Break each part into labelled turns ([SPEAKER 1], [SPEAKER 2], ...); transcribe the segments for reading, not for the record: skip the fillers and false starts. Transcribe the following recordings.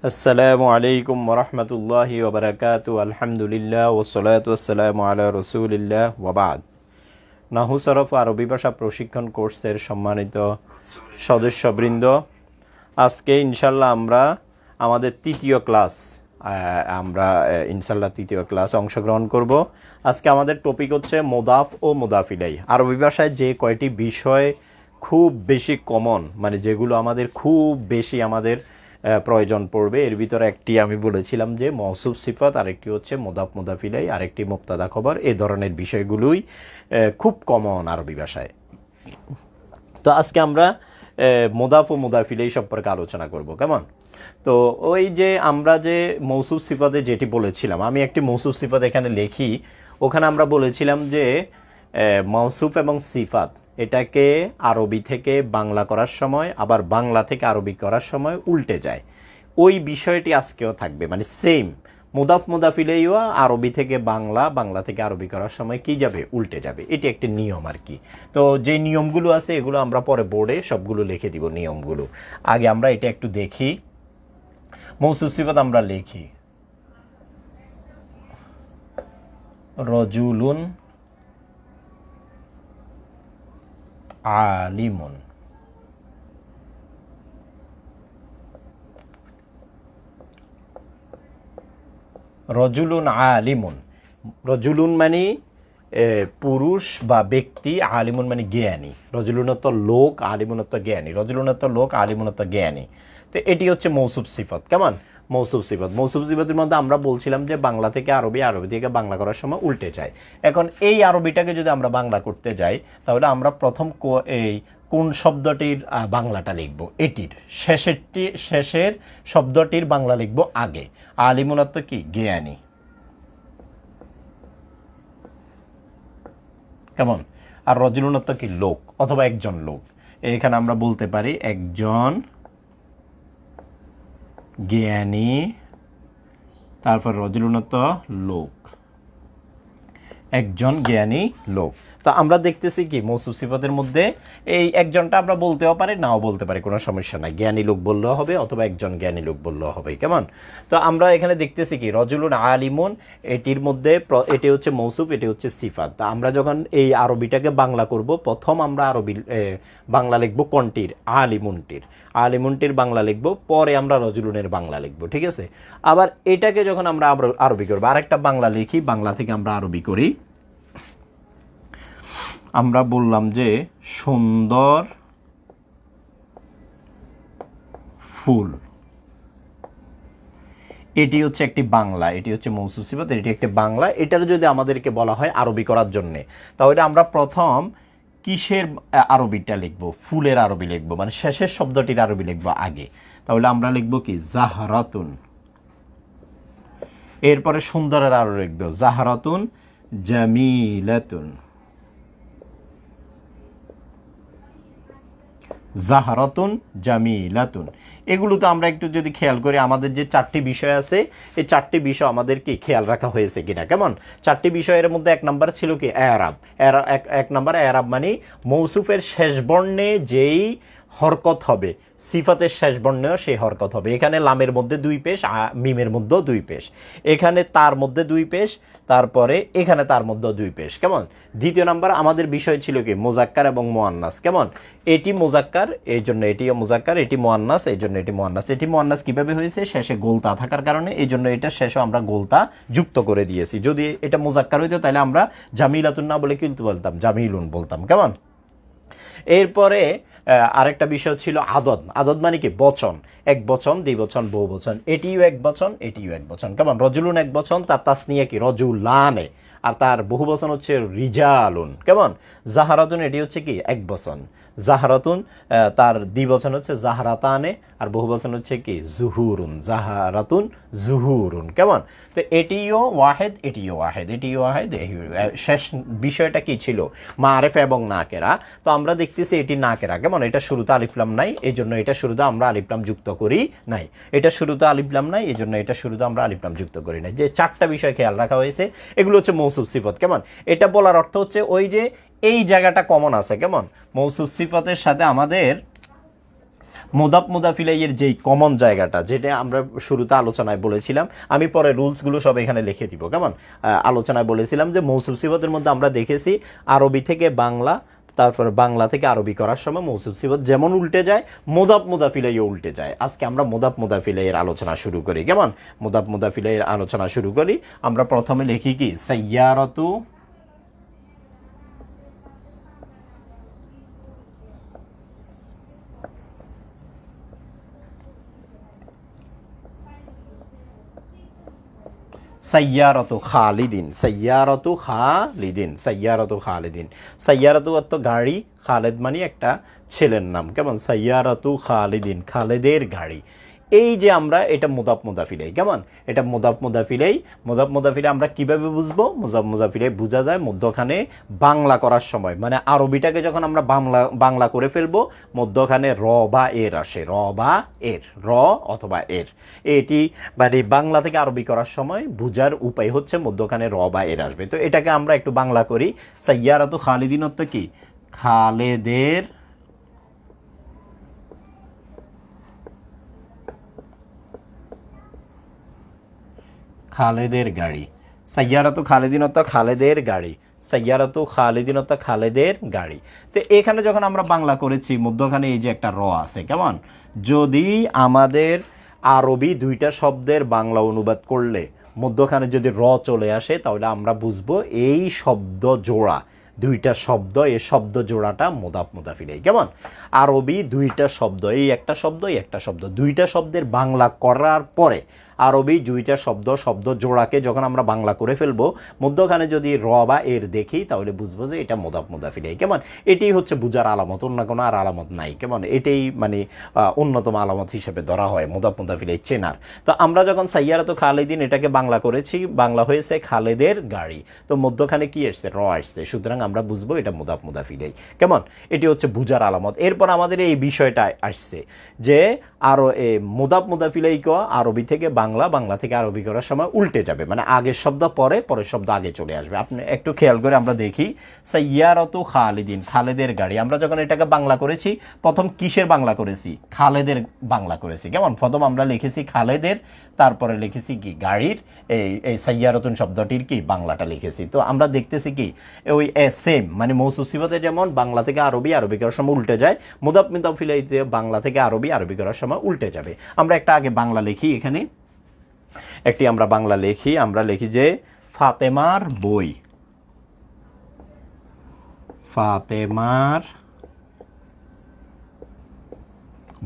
[SPEAKER 1] আসসালামু আলাইকুম ওরহমতুল্লাহি ওবরাকাতু আলহামদুলিল্লাহ ওসলাত ওয়াসসালামু আলা রসুলিল্লাহ ওয়াবাদ। নাহু সরফ আরবি ভাষা প্রশিক্ষণ কোর্সের সম্মানিত সদস্যবৃন্দ, আজকে ইনশাল্লাহ আমরা আমাদের তৃতীয় ক্লাসে অংশগ্রহণ করব। আজকে আমাদের টপিক হচ্ছে মোদাফ ও মোদাফ ইলাই। আরবি ভাষায় যে কয়টি বিষয় খুব বেশি কমন, মানে যেগুলো আমাদের খুব বেশি আমাদের প্রয়োজন পড়বে, এর ভিতরে একটি আমি বলেছিলাম যে মওসুফ সিফাত, আরেকটি হচ্ছে মোদাফ মোদাফ ইলাই, আরেকটি মুবতাদা খবর। এই ধরনের বিষয়গুলোই খুব কমন আরবি ভাষায়। তো আজকে আমরা মোদাফ ও মোদাফ ইলাই সম্পর্কে আলোচনা করব, কেমন? তো ওই যে আমরা যে মৌসুফ সিফাতে যেটি বলেছিলাম, আমি একটি মৌসুফ সিফাত এখানে লিখি। ওখানে আমরা বলেছিলাম যে মৌসুফ এবং সিফাত এটাকে আরবি থেকে বাংলা করার সময়, আবার বাংলা থেকে আরবি করার সময় উল্টে যায়। ওই বিষয়টি আজকেও থাকবে, মানে সেম মুদাফ মুদাফ ইলাইহি আরবি থেকে বাংলা, বাংলা থেকে আরবি করার সময় কি যাবে? উল্টে যাবে। এটি একটি নিয়ম আর কি। তো যে নিয়মগুলো আছে এগুলো আমরা পরে বোর্ডে সবগুলো লিখে দিব নিয়মগুলো। আগে আমরা এটা একটু দেখি। মৌসুফ সিফাত আমরা লিখি রজুলুন আলিমুন। রজুলুন আলিমুন, রজুলুন মানে পুরুষ বা ব্যক্তি, আলিমুন মানে জ্ঞানী। রজুলুনত লোক, আলিমুনত জ্ঞানী। রজুলুনত লোক, আলিমুনত জ্ঞানী। তো এটি হচ্ছে মৌসুফ সিফাত, কেমন? মৌসুফ সিফাত। মৌসুফ সিফাতের মধ্যে আমরা বলছিলাম যে বাংলা থেকে আরবি, আরবি থেকে বাংলা করার সময় উল্টে যায়। এখন এই আরবিটাকে যদি আমরা বাংলা করতে যাই, তাহলে আমরা প্রথম এই কোন শব্দটির বাংলাটা লিখব? এটির শেষের শব্দটির বাংলা লিখব আগে। আলিমুনত কি? জ্ঞানী, কেমন? আর রজুলুনত কি? লোক অথবা একজন লোক। এখানে আমরা বলতে পারি একজন জ্ঞানী, তারপর রজুলুনত লোক, একজন জ্ঞানী লোক। তো আমরা দেখতেছি কি মৌসুফ সিফাতের মধ্যে এই একজনটা আমরা বলতেও পারি, নাও বলতে পারি, কোনো সমস্যা নাই। জ্ঞানী লোক বললেও হবে অথবা একজন জ্ঞানী লোক বললেও হবে, কেমন? তো আমরা এখানে দেখতেছি কি রজুলুন আলিমুন, এটির মধ্যে এটি হচ্ছে মৌসুফ, এটি হচ্ছে সিফাত। তা আমরা যখন এই আরবিটাকে বাংলা করব, প্রথম আমরা আরবি বাংলা লিখব কোনটির? আলিমুনটির। আলিমুনটির বাংলা লিখব, পরে আমরা রজুলুনের বাংলা লিখব, ঠিক আছে? আবার এটাকে যখন আমরা আরবি করবো, আরেকটা বাংলা লিখি, বাংলা থেকে আমরা আরবি করি। আমরা বললাম যে সুন্দর ফুল। এটি হচ্ছে একটি বাংলা, এটি হচ্ছে মৌসুফ সিফাত, এটি একটি বাংলা। এটার যদি আমাদেরকে বলা হয় আরবি করার জন্যে, তাহলে আমরা প্রথম কিসের আরবিটা লিখব? ফুলের আরবি লিখব, মানে শেষের শব্দটির আরবি লিখব আগে। তাহলে আমরা লিখব কি? জাহরাতুন। এরপরে সুন্দরের আরবি লিখব জাহরাতুন জামিলাতুন। জাহরাতুন জামিলাতুন। এগুলো তো আমরা একটু যদি খেয়াল করি, আমাদের যে চারটি বিষয় আছে, এই চারটি বিষয় আমাদের কি খেয়াল রাখা হয়েছে কিনা, কেমন? চারটি বিষয়ের মধ্যে এক নাম্বার ছিল কি? এরাব। এক নাম্বার এরাব মানে মৌসুফের শেষ বর্ণে যেই হরকত হবে, সিফাতের শেষ বর্ণেও সেই হরকত হবে। এখানে লামের মধ্যে দুই পেশ, মিমের মধ্যেও দুই পেশ, এখানে তার মধ্যে দুই পেশ, তারপরে এখানে তার মধ্যে দুই পেশ, কেমন? দ্বিতীয় নাম্বার আমাদের বিষয় ছিল কি? মোজাক্কার এবং মুয়ান্নাস, কেমন? এটি মোজাক্কার, এই জন্য এটিও মোজাক্কার, এটি মুয়ান্নাস, এই জন্য এটি মুয়ান্নাস। এটি মুয়ান্নাস কিভাবে হয়েছে? শেষে গোলতা থাকার কারণে, এই জন্য এটা শেষে আমরা গোলতা যুক্ত করে দিয়েছি। যদি এটা মোজাক্কার হইতো তাহলে আমরা জামিলাতুন না বলে কিন্তু বলতাম জামিলুন বলতাম, কেমন? এরপরে আরেকটা বিষয় ছিল আদদ। আদদ মানে কি? বচন, এক বচন, দ্বিবচন, বহু বচন। এটিও এক বচন, এটিও এক বচন, কেমন? রজুলুন এক বচন, তার তাসনিয়া কি? রজুলানে, আর তার বহু বচন হচ্ছে রিজালুন, কেমন? জাহারাতুন, এটি হচ্ছে কি? এক বচন। জাহারাতুন, তার দ্বিবচন হচ্ছে জাহারাতানে, আর বহু বচন হচ্ছে কি? জুহুরুন। জাহারাতুন জুহুরুন, কেমন? তো এটিও ওয়াহেদ, এটিও ওয়াহেদ, এটিও ওয়াহেদ। শেষ বিষয়টা কি ছিল? মারেফা এবং নাকেরা। তো আমরা দেখতেছি এটি নাকেরা, কেমন? এটা শুরুতে আলিফলাম নাই, এই জন্য এটা শুরুতে আমরা আলিফলাম যুক্ত করি নাই। এটা শুরুতে আলিফলাম নাই, এই জন্য এটা শুরুতে আমরা আলিফলাম যুক্ত করি নাই। যে চারটা বিষয় খেয়াল রাখা হয়েছে, এগুলো হচ্ছে মৌসুফ সিফাত, কেমন? এটা বলার অর্থ হচ্ছে ওই যে এই জায়গাটা কমন আছে, কেমন? মৌসুফ সিফাতের সাথে আমাদের মুদাফ মুদাফ ইলাইহির যেই কমন জায়গাটা, যেটা আমরা শুরুতে আলোচনায় বলেছিলাম, আমি পরে রুলসগুলো সব এখানে লিখে দিব। কেমন? আলোচনায় বলেছিলাম যে মৌসুফ সিফাতের মধ্যে আমরা দেখেছি আরবি থেকে বাংলা, তারপর বাংলা থেকে আরবি করার সময় মৌসুফ সিফাত যেমন উল্টে যায়, মুদাফ মুদাফ ইলাইহিও উল্টে যায়। আজকে আমরা মুদাফ মুদাফ ইলাইহির আলোচনা শুরু করি। কেমন? মুদাফ মুদাফ ইলাইহির আলোচনা শুরু করি। আমরা প্রথমে লিখি কি সাইয়ারাতু, সাইয়ারাতু খালিদিন, সাইয়ারাতু খালিদিন, সাইয়ারাতু খালিদিন। সাইয়ারাতু অর্থ গাড়ি, খালেদ মানে একটা ছেলের নাম। কেমন? সাইয়ারাতু খালিদিন, খালেদের গাড়ি। এই যে আমরা এটা মুদাফ মুদাফ ইলাইহি। কেমন? এটা মুদাফ মুদাফ ইলাইহি। মুদাফ মুদাফ ইলাইহি আমরা কিভাবে বুঝবো? মুদাফ মুদাফ ইলাইহি বোঝা যায় মধ্যখানে বাংলা করার সময়, মানে আরবিটাকে যখন আমরা বাংলা করে ফেলবো, মধ্যখানে র বা এর আসে, র বা এর, র অথবা এর। এটি মানে বাংলা থেকে আরবি করার সময় বুঝার উপায় হচ্ছে মধ্যখানে র বা এর আসবে। তো এটাকে আমরা একটু বাংলা করি। সাইয়ারাতু খালিদিন অর্থ কি? খালেদের খালেদের গাড়ি। সাইয়ারাতু খালিদিন অর্থ খালেদের গাড়ি, সাইয়ারাতু খালিদিন অর্থ খালেদের গাড়ি। তো এখানে যখন আমরা বাংলা করেছি, মধ্যখানে এই যে একটা র আছে। কেমন? যদি আমাদের আরবি দুইটা শব্দের বাংলা অনুবাদ করলে মধ্যখানে যদি র চলে আসে, তাহলে আমরা বুঝবো এই শব্দ জোড়া, দুইটা শব্দ, এই শব্দ জোড়াটা মুদাফ মুদাফ ইলাইহি। কেমন? আরবি দুইটা শব্দ, এই একটা শব্দ, এই একটা শব্দ, দুইটা শব্দের বাংলা করার পরে আরবি দুইটা শব্দ জোড়াকে যখন আমরা বাংলা করে ফেলবো, মধ্যখানে যদি র বা এর দেখি, তাহলে বুঝবো যে এটা মুদাফ মুদাফ ইলাইহি। কেমন? এটাই হচ্ছে বুঝার আলামত, অন্য কোনো আর আলামত নাই। কেমন? এটাই মানে অন্যতম আলামত হিসেবে ধরা হয় মুদাফ মুদাফ ইলাইহি চেনার। তো আমরা যখন সাইয়ারাতু খালিদিন এটাকে বাংলা করেছি, বাংলা হয়েছে খালেদের গাড়ি, তো মধ্যখানে কি আসছে? র আসছে, সুতরাং আমরা বুঝবো এটা মুদাফ মুদাফ ইলাইহি। কেমন? এটি হচ্ছে বুঝার আলামত। এরপর আমাদের এই বিষয়টা আসছে যে আরো মুদাফ মুদাফ ইলাইহি আরবি থেকে বাংলা, বাংলা থেকে আরবি করার সময় উল্টে যাবে, মানে আগের শব্দ পরে, পরের শব্দ আগে চলে আসবে। আপনি একটু খেয়াল করে আমরা দেখি সাইয়ারাতু খালিদিন, খালেদের গাড়ি। আমরা যখন এটাকে বাংলা করেছি, প্রথম কিসের বাংলা করেছি? খালেদের বাংলা করেছি। কেমন? প্রথম আমরা লিখেছি খালেদের, তারপরে লিখেছি কি গাড়ির, এই সাইয়ারাতুন শব্দটির কি বাংলাটা লিখেছি। তো আমরা দেখতেছি কি ওই সেম, মানে মৌসুফ সিফাতে যেমন বাংলা থেকে আরবি, আরবি করার সময় উল্টে যায়, মুদাফ মুদাফ ইলাইহিতে বাংলা থেকে আরবি, আরবি করার সময় উল্টে যাবে। আমরা একটা আগে বাংলা লিখি, এখানে একটি আমরা বাংলা লিখি। আমরা লিখি যে ফাতেমার বই, ফাতেমার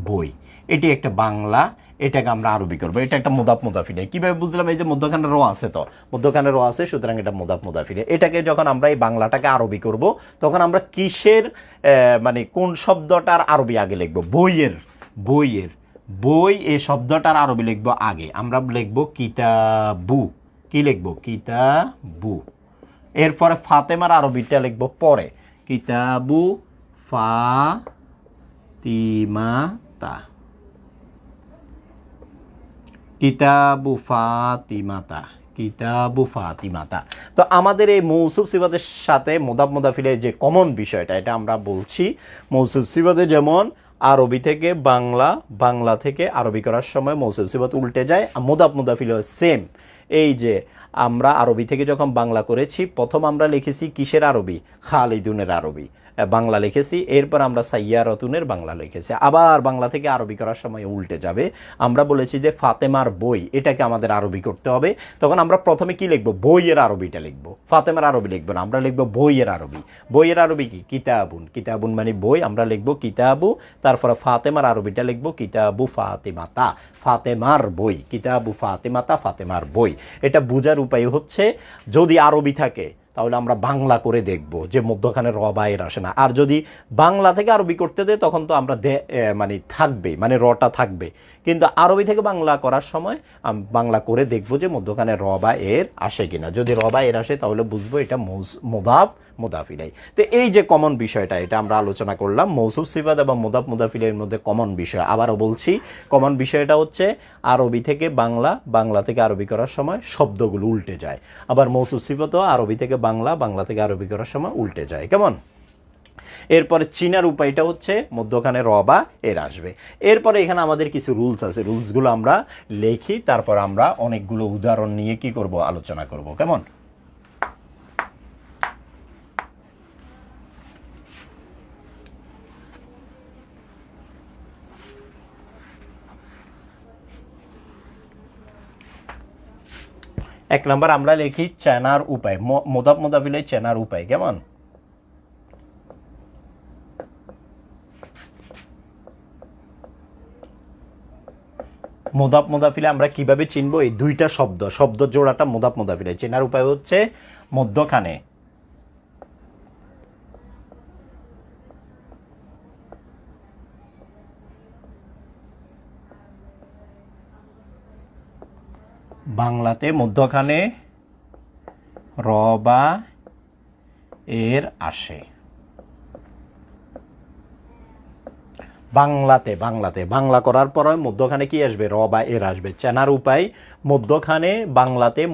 [SPEAKER 1] বই, এটি একটা বাংলা। এটাকে আমরা আরবি করবো, এটা একটা মুদাফ মুদাফ ইলাইহি। কিভাবে বুঝলাম? এই যে মধ্যখানে র আছে, তো মধ্যখানে র আছে, সুতরাং এটা মুদাফ মুদাফ ইলাইহি। এটাকে যখন আমরা এই বাংলাটাকে আরবি করব, তখন আমরা কিসের মানে কোন শব্দটার আরবি আগে লিখবো? বইয়ের, বইয়ের, বই এই শব্দটার আরবি লিখবো আগে। আমরা লিখবো কিতাবু। কি লিখবো? কিতাবু। এরপরে ফাতেমার আরবিটা লিখবো পরে, কিতাবু ফাতিমাতা, কিতাবু ফাতিমাতা, কিতাবু ফাতিমাতা। তো আমাদের এই মৌসুফ সিফাতের সাথে মুদাফ মুদাফ ইলাইহি যে কমন বিষয়টা, এটা আমরা বলছি। মৌসুফ সিফাতে যেমন আরবি থেকে বাংলা, বাংলা থেকে আরবি করার সময় মৌসুফ সিফাত উল্টে যায়, মুদাফ মুদাফ ইলাইহি সেম। এই যে আমরা আরবি থেকে যখন বাংলা করেছি, প্রথম আমরা লিখেছি কিসের আরবি? খালিদুনের আরবি বাংলা লিখেছি, এরপর আমরা সাইয়ারাতুনের বাংলা লিখেছি। আবার বাংলা থেকে আরবি করার সময় উল্টে যাবে। আমরা বলেছি যে ফাতেমার বই, এটাকে আমাদের আরবি করতে হবে। তখন আমরা প্রথমে কি লিখবো? বইয়ের আরবিটা লিখবো, ফাতেমার আরবি লিখবো না, আমরা লিখবো বইয়ের আরবি। বইয়ের আরবি কি? কিতাবুন, কিতাবুন মানে বই, আমরা লিখবো কিতাবু। তারপরে ফাতেমার আরবিটা লিখবো কিতাবু ফাতিমাতা, ফাতেমার বই, কিতাবু ফাতিমাতা, ফাতেমার বই। এটা বোঝার উপায় হচ্ছে, যদি আরবি থাকে তাহলে আমরা বাংলা করে দেখব যে মধ্যখানে র বা এর আসে না। আর যদি বাংলা থেকে আরবি করতে দেয়, তখন তো আমরা মানে থাকবে, মানে রটা থাকবে। কিন্তু আরবি থেকে বাংলা করার সময় বাংলা করে দেখব যে মধ্যখানে র বা এর আসে কিনা। যদি র বা এর আসে, তাহলে বুঝবো এটা মুদাফ মুদাফ ইলাইহি। তো এই যে কমন বিষয়টা, এটা আমরা আলোচনা করলাম মৌসুফ সিফাত এবং মুদাফ মুদাফ ইলাইহির মধ্যে কমন বিষয়। আবারও বলছি, কমন বিষয়টা হচ্ছে আরবি থেকে বাংলা, বাংলা থেকে আরবি করার সময় শব্দগুলো উল্টে যায়। আবার মৌসুফ সিফাতও আরবি থেকে বাংলা, বাংলা থেকে আরবি করার সময় উল্টে যায়। কেমন? এরপরে চীনার উপায়টা হচ্ছে মধ্যখানে র বা এর আসবে। এরপরে এখানে আমাদের কিছু রুলস আছে, রুলসগুলো আমরা লিখি, তারপর আমরা অনেকগুলো উদাহরণ নিয়ে কি করব, আলোচনা করব। কেমন? এক নাম্বার আমরা লিখি চেনার উপায়, মোদাফ মোদাফিলে চেনার উপায়। কেমন? মোদাফ মোদাফিলে আমরা কিভাবে চিনবো? এই দুইটা শব্দ জোড়াটা মোদাফ মোদাফিলে। চেনার উপায় হচ্ছে মধ্যখানে বাংলাতে মধ্যখানে র বা এর আসে। বাংলা করার পরে মধ্যখানে কি আসবে? র বা এর আসবে। চেনার উপায় মধ্যখানে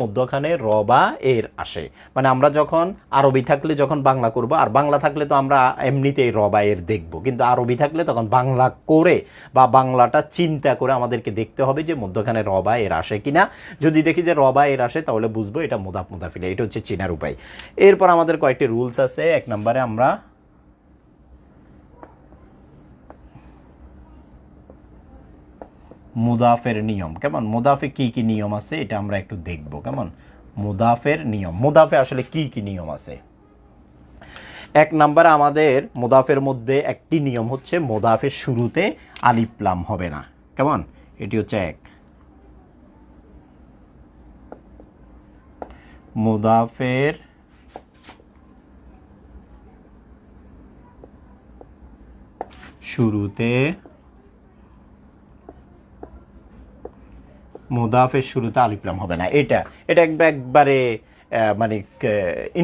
[SPEAKER 1] মধ্যখানে র বা এর আসে। মানে আমরা যখন আরবি থাকলে যখন বাংলা করব, আর বাংলা থাকলে তো আমরা এমনিতেই র বা এর দেখব, কিন্তু আরবি থাকলে তখন বাংলা করে বা বাংলাটা চিন্তা করে আমাদেরকে দেখতে হবে যে মধ্যখানে র বা এর আসে কিনা। যদি দেখি যে র বা এর আসে তাহলে বুঝবো এটা মোদাফ মোদাফিলে। এটা হচ্ছে চেনার উপায়। এরপর আমাদের কয়েকটি রুলস আছে। এক নম্বরে আমরা মুদাফের নিয়ম। কেমন? মুদাফে কি কি নিয়ম আছে এটা আমরা একটু দেখব। কেমন? মুদাফের নিয়ম, মুদাফে আসলে কি কি নিয়ম আছে। এক নাম্বার আমাদের মুদাফের মধ্যে একটি নিয়ম হচ্ছে মুদাফের শুরুতে আলিফ লাম হবে না। কেমন? এটি হচ্ছে এক। মুদাফের শুরুতে আলিফ লাম হবে না। এটা একবারে মানে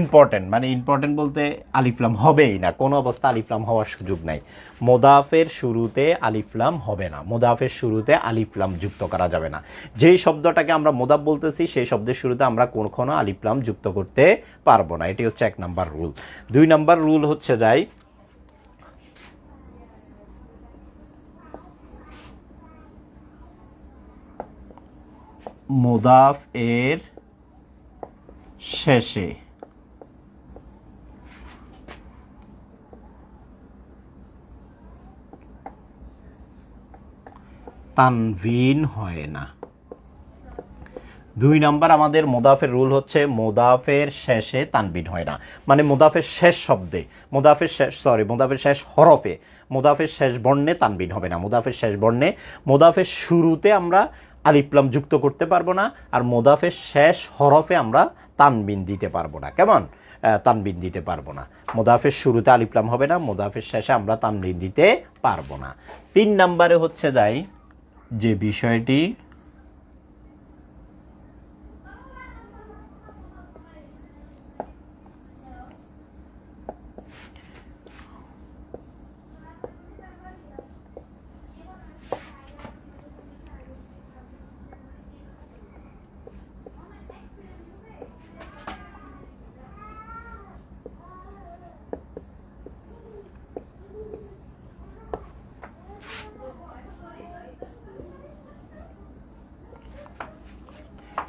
[SPEAKER 1] ইম্পর্টেন্ট বলতে আলিফ লাম হবেই না, কোনো অবস্থা আলিফ লাম হওয়ার সুযোগ নাই। মুদাফের শুরুতে আলিফ লাম হবে না, মুদাফের শুরুতে আলিফ লাম যুক্ত করা যাবে না। যেই শব্দটাকে আমরা মুদাফ বলতেছি সেই শব্দের শুরুতে আমরা কখনো আলিফ লাম যুক্ত করতে পারবো না। এটি হচ্ছে এক নাম্বার রুল। দুই নাম্বার রুল হচ্ছে যাই মুদাফ এর শেষে তানভিন হয় না। দুই নাম্বার আমাদের মুদাফের রুল হচ্ছে মুদাফের শেষে তানবিন হয় না। মানে মুদাফের শেষ শব্দে, মুদাফের শেষ হরফে, মুদাফের শেষ বর্ণে তানবিন হবে না। মুদাফের শেষ বর্ণে, মুদাফের শুরুতে আমরা আলিফ লাম যুক্ত করতে পারবো না, আর মুদাফের শেষ হরফে আমরা তানবিন দিতে পারবো না। কেমন? তানবিন দিতে পারবো না। মুদাফের শুরুতে আলিফ লাম হবে না, মুদাফের শেষে আমরা তানবিন দিতে পারবো না। তিন নাম্বারে হচ্ছে যাই যে বিষয়টি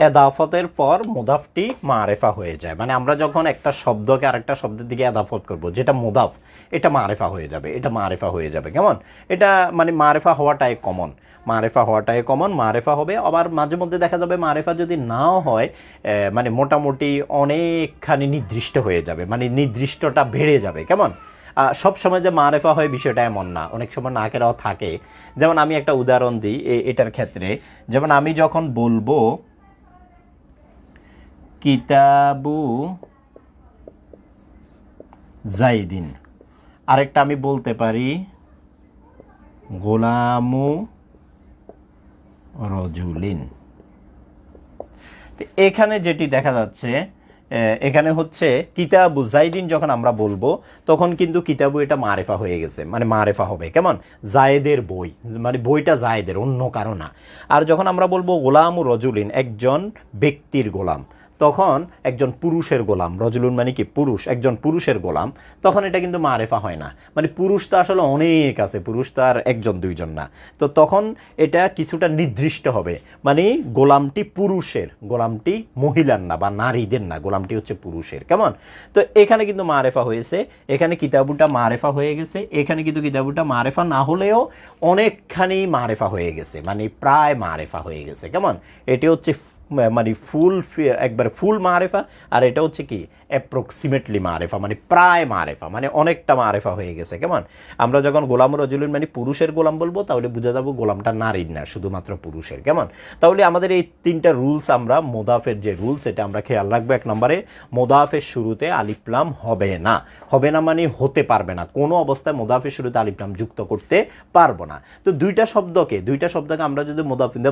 [SPEAKER 1] এদাফতের পর মুদাফটি মারেফা হয়ে যায়। মানে আমরা যখন একটা শব্দকে আরেকটা শব্দের দিকে এদাফত করব, যেটা মুদাফ, এটা মারেফা হয়ে যাবে, এটা মারেফা হয়ে যাবে। কেমন? এটা মানে মারেফা হওয়াটাই কমন, মারেফা হবে। আবার মাঝে মধ্যে দেখা যাবে মারেফা যদি নাও হয়, মানে মোটামুটি অনেকখানি নির্দিষ্ট হয়ে যাবে, মানে নির্দিষ্টটা বেড়ে যাবে। কেমন? সব সময় যে মারেফা হয় বিষয়টা এমন না, অনেক সময় নাকেরাও থাকে। যেমন আমি একটা উদাহরণ দিই এটার ক্ষেত্রে। যেমন আমি যখন বলবো কিতাবু জাইদিন, আরেকটা আমি বলতে পারি গোলামু রজুলিন। এখানে যেটি দেখা যাচ্ছে, এখানে হচ্ছে কিতাবু জাইদিন যখন আমরা বলবো তখন কিন্তু কিতাবু এটা মারেফা হয়ে গেছে, মানে মারেফা হবে। কেমন? জায়েদের বই, মানে বইটা জায়েদের, অন্য কারো না। আর যখন আমরা বলবো গোলামু রজুলিন, একজন ব্যক্তির গোলাম, তখন একজন পুরুষের গোলাম, রজুলুন মানে কি পুরুষ, একজন পুরুষের গোলাম, তখন এটা কিন্তু মারেফা হয় না। মানে পুরুষ তো আসলে অনেক আছে, পুরুষ তো আর একজন দুইজন না। তো তখন এটা কিছুটা নির্দিষ্ট হবে, মানে গোলামটি পুরুষের, গোলামটি মহিলার না বা নারীদের না, গোলামটি হচ্ছে পুরুষের। কেমন? তো এখানে কিন্তু মারেফা হয়েছে, এখানে কিতাবুটা মারেফা হয়ে গেছে, এখানে কিন্তু কিতাবুটা মারেফা না হলেও অনেকখানি মারেফা হয়ে গেছে, মানে প্রায় মারেফা হয়ে গেছে। কেমন? এটি হচ্ছে মানে ফুল, একবার ফুল মারেফা, আর এটা হচ্ছে কি অ্যাপ্রক্সিমেটলি মারেফা, মানে প্রায় মারেফা, মানে অনেকটা মারেফা হয়ে গেছে। কেমন? আমরা যখন গোলাম রজুলুন মানে পুরুষের গোলাম বলবো, তাহলে বুঝে যাবো গোলামটা নারীর না, শুধুমাত্র পুরুষের। কেমন? তাহলে আমাদের এই তিনটা রুলস, আমরা মোদাফের যে রুলস, এটা আমরা খেয়াল রাখবো। এক নম্বরে, মোদাফের শুরুতে আলিফলাম হবে না। হবে না মানে হতে পারবে না, কোনো অবস্থায় মোদাফের শুরুতে আলিফলাম যুক্ত করতে পারবো না। তো দুইটা শব্দকে আমরা যদি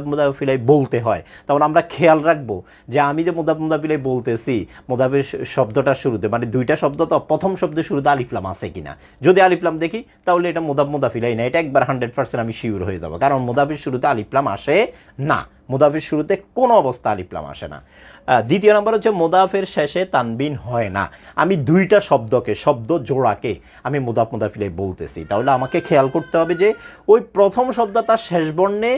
[SPEAKER 1] মোদাফিলাই বলতে হয়, তখন আমরা খেয়াল রাখবো যে আমি যে মোদাফিলাই বলতেছি, মোদাফের শব্দটার শুরুতে, মানে দুইটা শব্দ তো, প্রথম শব্দের শুরুতে আলিফলাম আছে কিনা। যদি আলিফলাম দেখি, তাহলে এটা মোদাফিলাই না, এটা একবার 100% আমি শিওর হয়ে যাব, কারণ মোদাফের শুরুতে আলিফলাম আসে না, মোদাফের শুরুতে কোনো অবস্থা আলিফলাম আসে না। দ্বিতীয় নম্বর হচ্ছে মোদাফের শেষে তানবিন হয় না। আমি দুইটা শব্দকে, শব্দ জোড়াকে আমি মোদাফিলাই বলতেছি, তাহলে আমাকে খেয়াল করতে হবে যে ওই প্রথম শব্দটা শেষ বর্ণে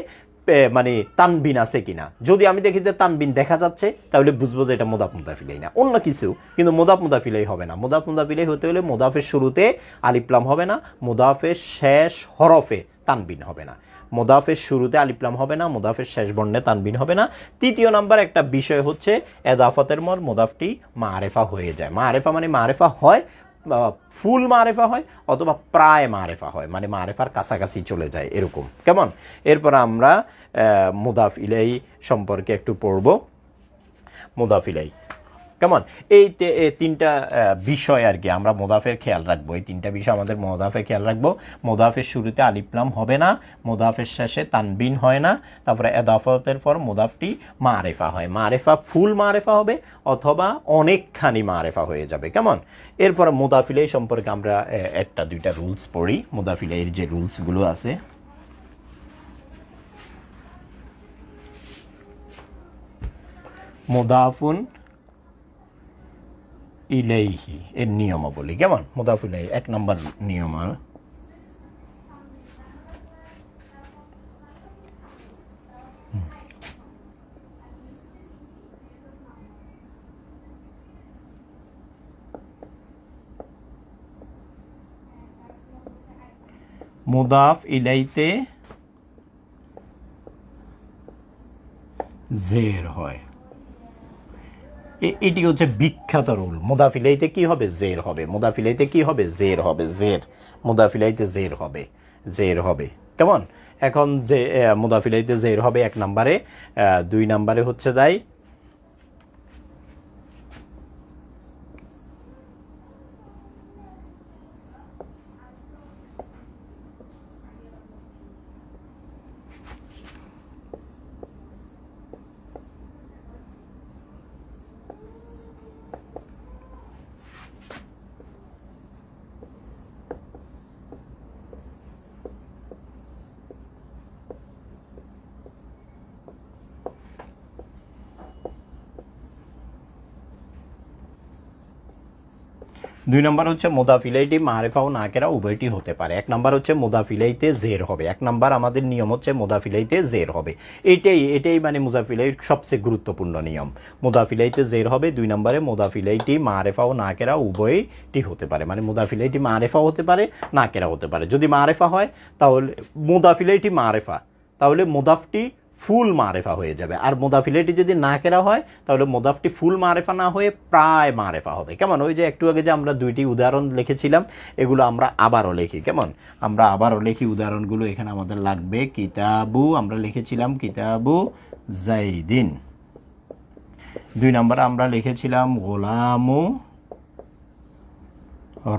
[SPEAKER 1] মানে তানবিন আছে কিনা। যদি আমি দেখি যে তানবিন দেখা যাচ্ছে, তাহলে বুঝবো যে এটা মোদাফিলাই না, অন্য কিছু। কিন্তু মোদাফিলাই হবে না। মোদাফিলাই হতে হলে মোদাফের শুরুতে আলিফলাম হবে না, মোদাফের শেষ হরফে তানবিন হবে না। মোদাফের শুরুতে আলিফলাম হবে না, মোদাফের শেষ বর্ণে তানবিন হবে না। তৃতীয় নাম্বার একটা বিষয় হচ্ছে এদাফতের মর মোদাফটি মারেফা হয়ে যায়। মারেফা মানে মারেফা হয়, ফুল মারেফা হয় অথবা প্রায় মারেফা হয়, মানে মারেফার কাছাকাছি চলে যায় এরকম। কেমন? এরপর আমরা মুদাফ ইলাই সম্পর্কে একটু পড়ব। মুদাফ ইলাই কেমন? এই তিনটা বিষয় আর কি আমরা মোদাফের খেয়াল রাখবো, এই তিনটা বিষয় আমাদের মোদাফের খেয়াল রাখবো। মোদাফের শুরুতে আলিফলাম হবে না, মোদাফের শেষে তানবিন হয় না, তারপরে এদাফতের পর মোদাফটি মারেফা হয়। মারেফা ফুল মারেফা হবে অথবা অনেকখানি মারেফা হয়ে যাবে। কেমন? এরপর মোদাফিলাই সম্পর্কে আমরা একটা দুইটা রুলস পড়ি। মোদাফিলাইয়ের যে রুলসগুলো আছে, মুদাফুন ইলাইহি এর নিয়মাবলী। কেমন? মুদাফ ইলাইহি এক নম্বর নিয়ম, মুদাফ ইলাইতে জের হয়। এটি হচ্ছে বিখ্যাত রুল। মুদাফিলাইতে কি হবে? জের হবে। মুদাফিলাইতে কি হবে? জের হবে। জের, মুদাফিলাইতে জের হবে, জের হবে। কেমন? এখন যে মুদাফিলাইতে জের হবে এক নম্বরে। দুই নম্বরে হচ্ছে তাই দুই নম্বর হচ্ছে মুদাফিলাইটি মারেফা ও নাকেরা উভয়টি হতে পারে। এক নম্বর হচ্ছে মুদাফিলাইতে জের হবে। এক নম্বর আমাদের নিয়ম হচ্ছে মুদাফিলাইতে জের হবে। এটাই মানে মুদাফিলাইর সবচেয়ে গুরুত্বপূর্ণ নিয়ম। মুদাফিলাইতে জের হবে। দুই নম্বরে মুদাফিলাইটি মারেফা ও নাকেরা উভয়টি হতে পারে, মানে মুদাফিলাইটি মারেফা হতে পারে, নাকেরা হতে পারে। যদি মারেফা হয় তাহলে মুদাফিলাইটি মারেফা, তাহলে মুদাফটি ফুল মারেফা হয়ে যাবে। আর মুদাফিলাইটি যদি নাকেরা হয়, তাহলে মুদাফটি ফুল মারেফা না হয়ে প্রায় মারেফা হবে। কেমন? ওই যে একটু আগে যে আমরা দুইটি উদাহরণ লিখেছিলাম, এগুলো আমরা আবারও লিখি। কেমন? আমরা আবারও লিখি উদাহরণগুলো। এখানে আমাদের লাগবে কিতাবু, আমরা লিখেছিলাম কিতাবু জাইদিন। দুই নম্বরে আমরা লিখেছিলাম গোলামু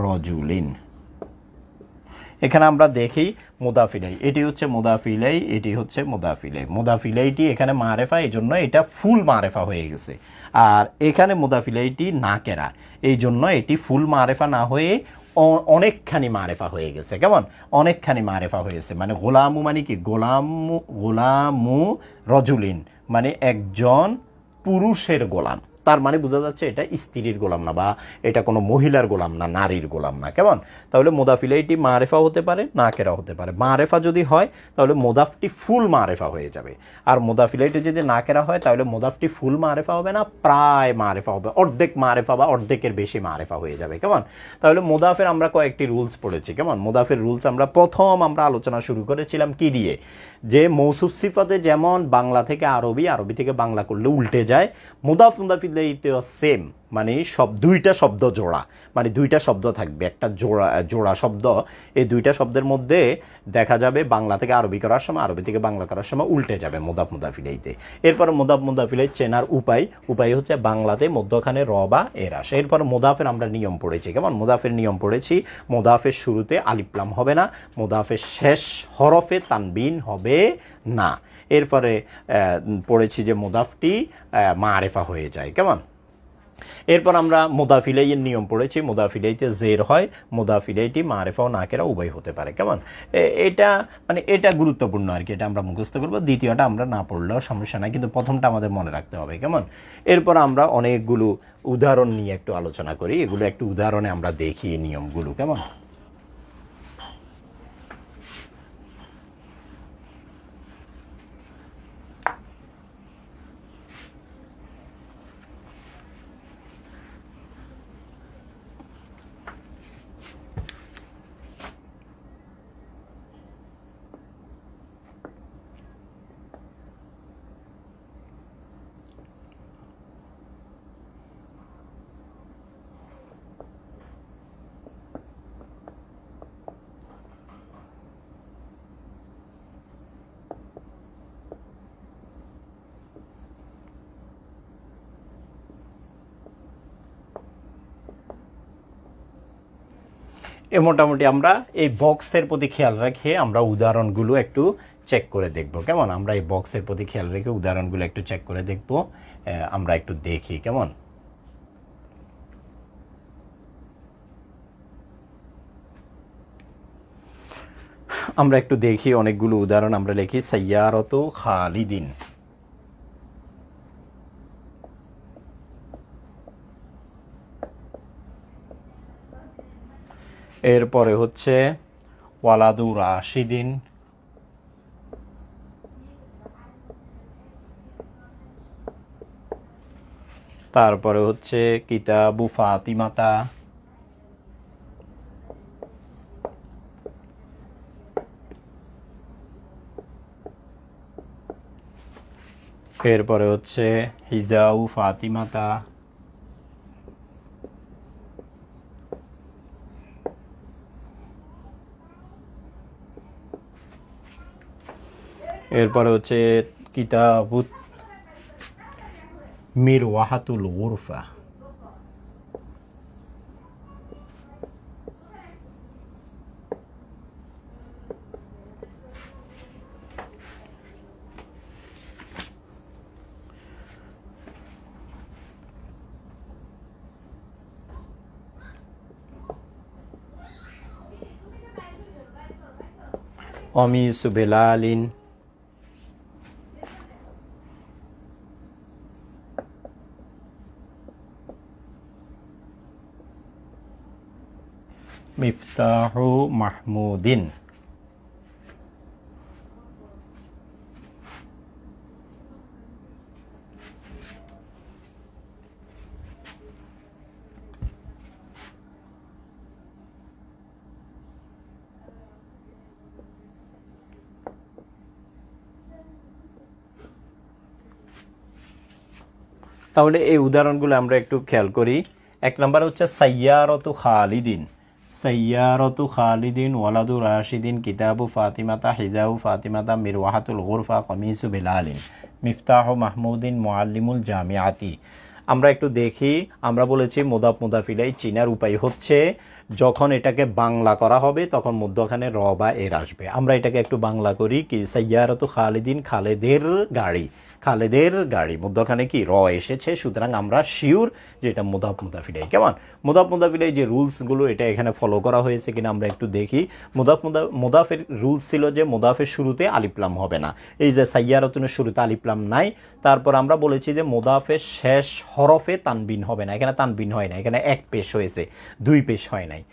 [SPEAKER 1] রজুলিন। এখানে আমরা দেখি মুদাফিলাই, এটি হচ্ছে মুদাফিলাই, এটি হচ্ছে মুদাফিলাই। মুদাফিলাইটি এখানে মারেফা, এই জন্য এটা ফুল মারেফা হয়ে গেছে। আর এখানে মুদাফিলাইটি নাকেরা, এই জন্য এটি ফুল মারেফা না হয়ে অনেকখানি মারেফা হয়ে গেছে। কেমন? অনেকখানি মারেফা হয়েছে। মানে গোলামু মানে কি? গোলামু রজুলিন মানে একজন পুরুষের গোলাম। তার মানে বোঝা যাচ্ছে এটা স্ত্রীর গোলাম না, বা এটা কোনো মহিলার গোলাম না, নারীর গোলাম না। কেমন? তাহলে মুদাফ ইলাইহি মারেফা হতে পারে, নাকেরা হতে পারে। মারেফা যদি হয় তাহলে মুদাফটি ফুল মারেফা হয়ে যাবে, আর মুদাফ ইলাইহি যদি নাকেরা হয় তাহলে মুদাফটি ফুল মারেফা হবে না, প্রায় মারেফা হবে, অর্ধেক মারেফা বা অর্ধেকের বেশি মারেফা হয়ে যাবে। কেমন? তাহলে মুদাফের আমরা কয়েকটি রুলস পড়েছি। কেমন? মুদাফের রুলস আমরা প্রথম আলোচনা শুরু করেছিলাম কি দিয়ে, যে মৌসুফ সিফাতে যেমন বাংলা থেকে আরবি, আরবি থেকে বাংলা করলে উল্টে যায়, মুদাফ মুদাফ ইলাইহিতেও সেম, মানে দুইটা শব্দ জোড়া, মানে দুইটা শব্দ থাকবে, একটা জোড়া শব্দ। এই দুইটা শব্দের মধ্যে দেখা যাবে বাংলা থেকে আরবি করার সময়, আরবি থেকে বাংলা করার সময় উল্টে যাবে মুদাফ মুদাফ ইলাইহিতে। এরপর মুদাফ মুদাফ ইলাইহি চেনার উপায় হচ্ছে বাংলাতে মধ্যখানে র বা এর আসে। এরপর মুদাফের আমরা নিয়ম পড়েছি। কেমন? মুদাফের নিয়ম পড়েছি, মুদাফের শুরুতে আলিফ লাম হবে না, মুদাফের শেষ হরফে তানবিন হবে না। এরপরে পড়েছি যে মুদাফটি মারেফা হয়ে যায়। কেমন? এরপর আমরা মুদাফ ইলাইহির নিয়ম পড়েছি, মুদাফ ইলাইহিতে জের হয়, মুদাফ ইলাইহি মারেফা ও নাকেরা উভয় হতে পারে। কেমন? এটা গুরুত্বপূর্ণ আর কি, এটা আমরা মুখস্থ করবো। দ্বিতীয়টা আমরা না পড়লেও সমস্যা নাই, কিন্তু প্রথমটা আমাদের মনে রাখতে হবে। কেমন? এরপর আমরা অনেকগুলো উদাহরণ নিয়ে একটু আলোচনা করি, এগুলো একটু উদাহরণে আমরা দেখি নিয়মগুলো। কেমন? মোটামুটি আমরা এই বক্সের প্রতি খেয়াল রেখে আমরা উদাহরণগুলো একটু চেক করে দেখব। কেমন? আমরা এই বক্সের প্রতি খেয়াল রেখে উদাহরণগুলো একটু চেক করে দেখব, আমরা একটু দেখি। কেমন? আমরা একটু দেখি অনেকগুলো উদাহরণ আমরা লিখি। সাইয়ারাতু খালিদিন, এরপরে হচ্ছে ওয়ালাদু রাশিদিন, তারপরে হচ্ছে কিতাবু ফাতিমাতা, এরপরে হচ্ছে হিজাউ ফাতিমাতা, এরপরে হচ্ছে কিতাবুত মিরওয়াহাতুল গুরফা, অমিসু বেলালিন, মিফতাহু মাহমুদিন। তাহলে এই উদাহরণগুলো আমরা একটু খেয়াল করি। এক নম্বর হচ্ছে সাইয়ারতু খালিদিন, সাইয়ারতু খালিদিন, ওয়ালাদু রাশিদিন, কিতাবু ফাতিমাতা, হিজাউ ফাতিমাতা, মিরওয়াহাতুল গুরফা, কমিসু বেলালিন, মিফতাহু মাহমুদিন, মুআল্লিমুল জামিআতি। আমরা একটু দেখি, আমরা বলেছি মুদাফ মুদাফ ইলাইহি চিনার উপায় হচ্ছে যখন এটাকে বাংলা করা হবে তখন মধ্যখানে র বা এর আসবে। আমরা এটাকে একটু বাংলা করি কি, সাইয়ারাতু খালিদিন, খালেদের গাড়ি, খালেদের গাড়ি, মধ্যখানে কি র এসেছে, সুতরাং আমরা শিওর যে এটা মুদাফ মুদাফিলাই। কেমন, মুদাফ মুদাফিলাই যে রুলসগুলো এটা এখানে ফলো করা হয়েছে কিনা আমরা একটু দেখি। মুদাফের রুলস ছিল যে মুদাফের শুরুতে আলিফলাম হবে না, এই যে সাইয়ারাতুনের শুরুতে আলিফলাম নাই। তারপর আমরা বলেছি যে মুদাফের শেষ হরফে তানবিন হবে না, এখানে তানবিন হয় না, এখানে এক পেশ হয়েছে, দুই পেশ হয় নাই।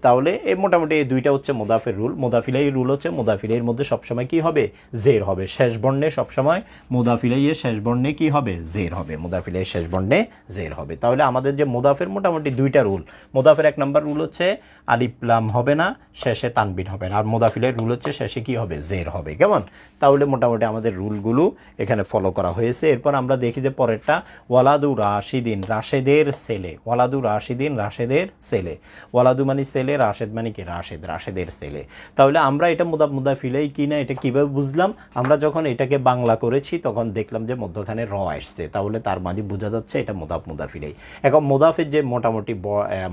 [SPEAKER 1] তাহলে মোটামুটি এই দুইটা হচ্ছে মুদাফের রুল। মুদাফিলাই রুল হচ্ছে মুদাফিলাইয়ের মধ্যে সবসময় কি হবে, জের হবে, শেষ বর্ণে সবসময় মুদাফিলাইয়ের শেষ বর্ণে কি হবে, জের হবে, মুদাফিলাইয়ের শেষ বর্ণে জের হবে। তাহলে আমাদের যে মুদাফের মোটামুটি দুইটা রুল, মুদাফের এক নম্বর রুল হচ্ছে আলিফলাম হবে না, শেষে তানবিন হবে না, আর মুদাফিলাইয়ের রুল হচ্ছে শেষে কি হবে, জের হবে। কেমন, তাহলে মোটামুটি আমাদের রুলগুলো এখানে ফলো করা হয়েছে। এরপর আমরা দেখি যে পরেরটা, ওয়ালাদু রাশিদিন, রাশেদের ছেলে, ওয়ালাদু রাশিদিন, রাশেদের ছেলে, ওয়ালাদু মানে ছেলে, রাশেদ মানে কি রাশেদ, রাশেদের ছেলে। তাহলে আমরা এটা মুদাফিলাই কি না এটা কিভাবে বুঝলাম, আমরা যখন এটাকে বাংলা করেছি তখন দেখলাম যে মধ্যখানে র আসছে, তাহলে তার মানে বোঝা যাচ্ছে এটা মুদাফিলাই। এখন মুদাফের যে মোটামুটি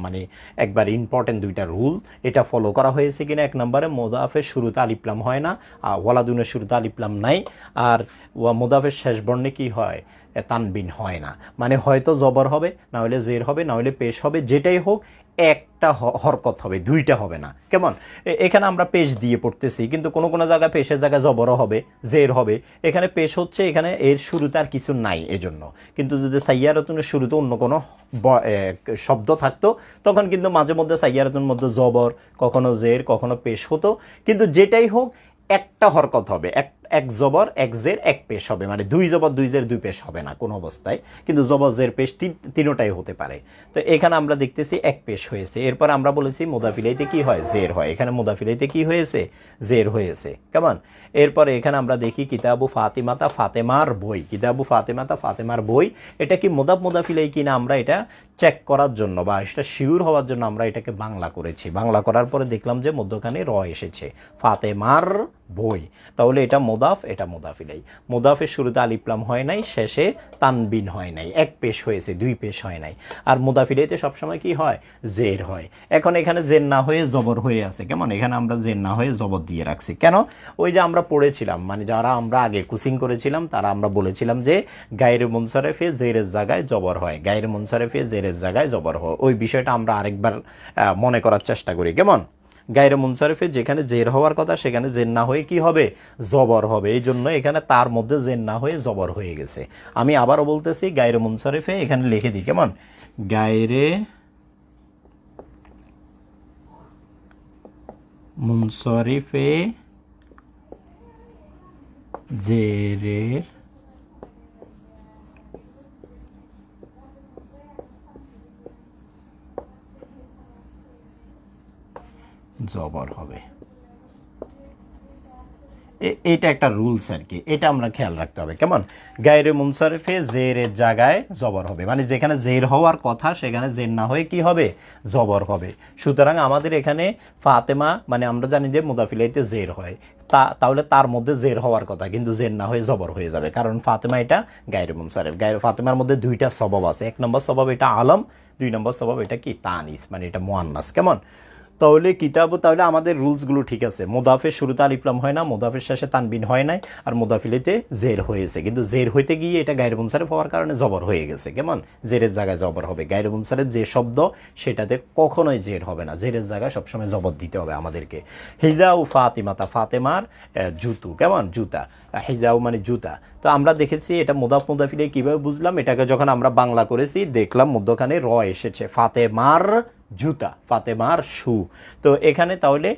[SPEAKER 1] মানে একবার ইম্পর্টেন্ট দুইটা রুল এটা ফলো করা হয়েছে কিনা, এক নম্বরে মুদাফের শুরুতে আলিফলাম হয় না, ওয়ালাদুনের শুরুতে আলিফলাম নাই, আর মুদাফের শেষ বর্ণে কি হয়, তানবিন হয় না, মানে হয়তো জবর হবে, না হলে জের হবে, না হলে পেশ হবে, যেটাই হোক একটা হরকত হবে, দুইটা হবে না। কেমন, এখানে আমরা পেশ দিয়ে পড়তেছি, কিন্তু কোনো কোনো জায়গায় পেশের জায়গায় জবরও হবে, জের হবে, এখানে পেশ হচ্ছে, এখানে এর শুরুতে আর কিছু নাই এজন্য। কিন্তু যদি সাইয়ারাতুনের শুরুতে অন্য কোনো শব্দ থাকতো তখন কিন্তু মাঝে মধ্যে সাইয়ারাতুনের মধ্যে জবর, কখনো জের, কখনো পেশ হতো, কিন্তু যেটাই হোক একটা হরকত হবে, এক জবর এক জের এক পেশ হবে, মানে দুই জবর দুই জের দুই পেশ হবে না কোনো অবস্থায়, কিন্তু জবর জের পেশ তিনোটাই হতে পারে। তো এখানে আমরা দেখতেছি এক পেশ হয়েছে। এরপর আমরা বলেছি মুদাফিলাইতে কি হয়, জের হয়, এখানে মুদাফিলাইতে কি হয়েছে, জের হয়েছে। কেমন, এরপরে এখানে আমরা দেখি কিতাবু ফাতিমাতা, ফাতেমার বই, কিতাবু ফাতিমাতা, ফাতেমার বই, এটা কি মুদাফিলাই কিনা আমরা এটা চেক করার জন্য বা সেটা শিওর হওয়ার জন্য আমরা এটাকে বাংলা করেছি। বাংলা করার পরে দেখলাম যে মধ্যখানে র এসেছে, ফাতেমার বই, তাহলে এটা মুদাফ, এটা মুদাফিলাই। মুদাফের শুরুতে আলিফলাম হয় নাই, শেষে তানবিন হয় নাই, এক পেশ হয়েছে, দুই পেশ হয় নাই। আর মুদাফিলাইতে সবসময় কি হয়, জের হয়। এখন এখানে জের না হয়ে জবর হয়ে আছে। কেমন, এখানে আমরা জের না হয়ে জবর দিয়ে রাখছি কেন, ওই যে আমরা পড়েছিলাম, মানে যারা আমরা আগে কোচিং করেছিলাম তারা আমরা বলেছিলাম যে গায়রে মুনসারিফে জেরের জায়গায় জবর হয়, গায়রে মুনসারিফে জেরের জায়গায় জবর হয়। ওই বিষয়টা আমরা আরেকবার মনে করার চেষ্টা করি। কেমন, গায়রে মুনসারিফে যেখানে জের হওয়ার কথা সেখানে জের না হয়ে কি হবে, জবর হবে, এই জন্য এখানে তার মধ্যে জের না হয়ে জবর হয়ে গেছে। আমি আবারও বলতেছি, গায়রে মুনসারিফে এখানে লিখে দিই। কেমন, গায়রে মুনসারিফে জেরের জবর হবে, এটা একটা রুলস আর কি, এটা আমরা খেয়াল রাখতে হবে। কেমন, গায়রে মুনসারিফে জেরের জায়গায় জবর হবে, মানে যেখানে জের হওয়ার কথা সেখানে জের না হয়ে কি হবে, জবর হবে। সুতরাং আমাদের এখানে ফাতেমা, মানে আমরা জানি যে মুদাফিলাইতে জের হয়, তাহলে তার মধ্যে জের হওয়ার কথা, কিন্তু জের না হয়ে জবর হয়ে যাবে, কারণ ফাতেমা এটা গায়রে মুনসারিফ। ফাতেমার মধ্যে দুইটা সবাব আছে, এক নম্বর সবাব এটা আলম, দুই নম্বর সবাব এটা কি তানিস, মানে এটা মুয়ান্নাস। কেমন, তাহলে কিতাবু, তাহলে আমাদের রুলসগুলো ঠিক আছে। মুদাফের শুরুতে আলিফলাম হয় না, মুদাফের শেষে তানবিন হয় নাই, আর মুদাফিলাইতে জের হয়েছে, কিন্তু জের হইতে গিয়ে এটা গায়রে মুনসারিফ হওয়ার কারণে জবর হয়ে গেছে। কেমন, জেরের জায়গায় জবর হবে। গায়রে মুনসারিফ যে শব্দ সেটাতে কখনোই জের হবে না, জেরের জায়গায় সবসময় জবর দিতে হবে আমাদেরকে। হিজাউ ফাতিমাতা, ফাতেমার জুতু, কেমন, জুতা, হিজাউ মানে জুতা। তো আমরা দেখেছি এটা মুদাফিলাই কীভাবে বুঝলাম, এটাকে যখন আমরা বাংলা করেছি দেখলাম মধ্যখানে র এসেছে, ফাতেমার জুতা, ফাতেমার শু। তো এখানে তাহলে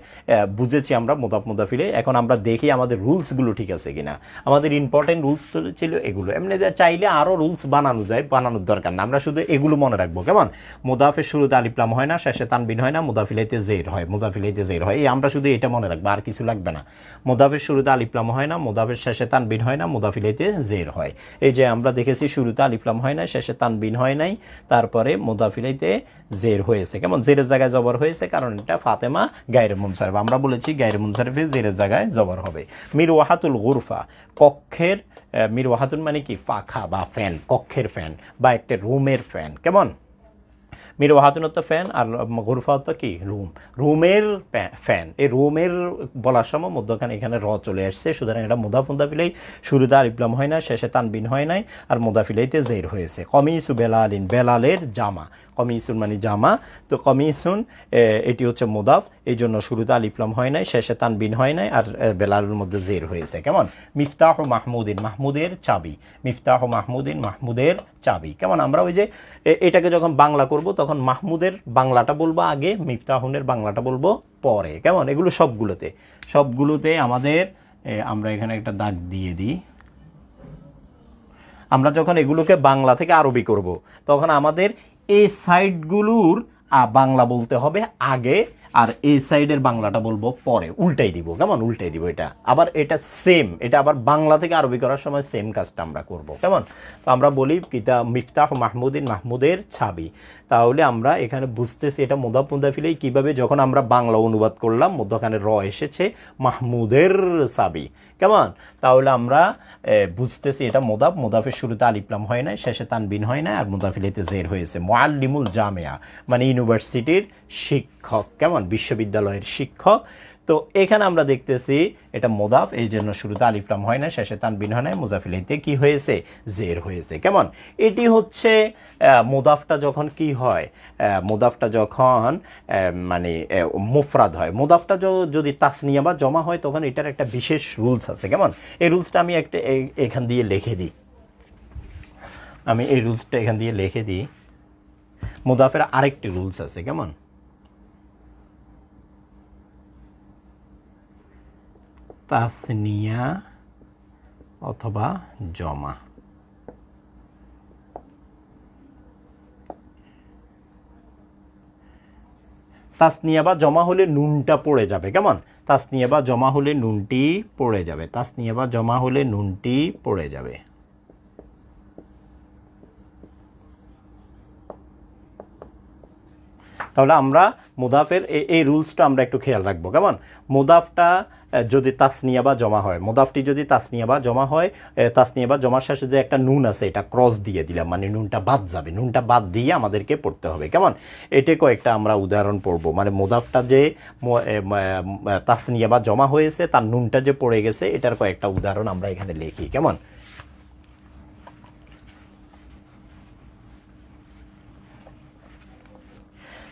[SPEAKER 1] বুঝেছি আমরা মুদাফিলে। এখন আমরা দেখি আমাদের রুলসগুলো ঠিক আছে কিনা। আমাদের ইম্পর্টেন্ট রুলস ছিল এগুলো, এমনি চাইলে আরও রুলস বানানো যায়, বানানোর দরকার না, আমরা শুধু এগুলো মনে রাখবো। কেমন, মুদাফের শুরুতে আলিফলাম হয় না, শেষে তানবিন হয় না, মুদাফিলাইতে জের হয়, মুদাফিলাইতে জের হয়, এই আমরা শুধু এটা মনে রাখবো, আর কিছু লাগবে না। মুদাফের শুরুতে আলিফলাম হয় না, মুদাফের শেষে তানবিন হয় না, মুদাফিলাইতে জের হয়। এই যে আমরা দেখেছি শুরুতে আলিফলাম হয় না, শেষে তানবিন হয় নাই, তারপরে মুদাফিলাইতে জের হয়েছে। কেমন, জেরের জায়গায় জবর হয়েছে, কারণ এটা ফাতেমা গায়রে মুনসারিফ। আমরা বলেছি গায়রে মুনসারিফে জেরের জায়গায় জবর হবে। মিরওয়াহাতুল গুরফা, কক্ষের, মিরওয়াহাতুল মানে কি পাখা বা ফ্যান, কক্ষের ফ্যান বা একটা রুমের ফ্যান। কেমন, মিরওয়াহাতুন হচ্ছে ফ্যান, আর গুরফা হচ্ছে কি রুম, রুমের ফ্যান। এই রুমের বলার সময় মধ্যখানে এখানে র চলে আসছে, সুতরাং এটা মুদাফ মুদাফিলাই, শুরুতে আলিফলাম হয় না, শেষে তানবিন হয় নাই, আর মুদাফিলাইতে জের হয়েছে। কমিসু বেলালিন, বেলালের জামা, কমিসুন মানে জামা, তো কমিসুন এটি হচ্ছে মুদাফ, এই জন্য শুরুতে আলিফলাম হয় নাই, শেষে তানবিন হয় নাই, আর বেলালের মধ্যে জের হয়েছে। কেমন? মিফতাহ মাহমুদিন, মাহমুদের চাবি, মিফতাহ মাহমুদিন, মাহমুদের চাবি। কেমন? আমরা ওই যে এটাকে যখন বাংলা করব তখন মাহমুদের বাংলাটা বলবো আগে, মিফতাহুনের বাংলাটা বলবো পরে। কেমন? এগুলো সবগুলোতে আমাদের আমরা এখানে একটা দাগ দিয়ে দিই। আমরা যখন এগুলোকে বাংলা থেকে আরবি করব তখন আমাদের এই সাইডগুলোর বাংলা বলতে হবে আগে, আর এই সাইডের বাংলাটা বলবো পরে, উল্টাই দিব। কেমন? উল্টাই দিব। এটা আবার এটা সেম, এটা আবার বাংলা থেকে আরবি করার সময় সেম কাজটা আমরা করব। কেমন? তো আমরা বলি কিতাব মিফতাহ মাহমুদিন, মাহমুদের ছাবি। তাহলে আমরা এখানে বুঝতেছি এটা মুদাফ মুদাফিলাই কীভাবে, যখন আমরা বাংলা অনুবাদ করলাম মধ্যখানে র এসেছে, মাহমুদের চাবি। কেমন? তাহলে আমরা বুঝতেছি এটা মুদাফ, মুদাফের শুরুতে আলিফলাম হয় না, শেষে তানবিন হয় না, আর মুদাফিলাইতে জের হয়েছে। মুআল্লিমুল জামিয়া মানে ইউনিভার্সিটির শিক্ষক। কেমন? বিশ্ববিদ্যালয়ের শিক্ষক। তো এখানে আমরা দেখতেছি এটা মুদাফ, এই জন্য শুরুতে আলিফলাম হয় না, শেষে তানবিন হয় না, মুজাফিলাইতে কি হয়েছে? জের হয়েছে। কেমন? এটি হচ্ছে মুদাফটা যখন কি হয়, মুদাফটা যখন মানে মুফরাদ হয়, মুদাফটা যদি তাসনিয়া বা জমা হয় তখন এটার একটা বিশেষ রুলস আছে। কেমন? এই রুলসটা আমি একটা এখান দিয়ে লিখে দিই, আমি এই রুলসটা এখান দিয়ে লিখে দিই। মুদাফের আরেকটি রুলস আছে। কেমন? তাসনিয়া অথবা জমা, তাসনিয়া বা জমা হলে নুনটা পড়ে যাবে। কেমন? তাসনিয়া বা জমা হলে নুনটি পড়ে যাবে, তাসনিয়া বা জমা হলে নুনটি পড়ে যাবে। তাহলে আমরা মুদাফের এই রুলসটা আমরা একটু খেয়াল রাখবো। কেমন? মুদাফটা যদি তাসনিয়া বা জমা হয়, মুদাফটি যদি তাসনিয়া বা জমা হয়, তাসনিয়া বা জমার শেষে যে একটা নুন আছে এটা ক্রস দিয়ে দিলাম, মানে নুনটা বাদ যাবে, নুনটা বাদ দিয়ে আমাদেরকে পড়তে হবে। কেমন? এটা কয়েকটা আমরা উদাহরণ পড়বো, মানে মুদাফটা যে তাসনিয়া বা জমা হয়েছে তার নুনটা যে পড়ে গেছে, এটার কয়েকটা উদাহরণ আমরা এখানে লিখি। কেমন?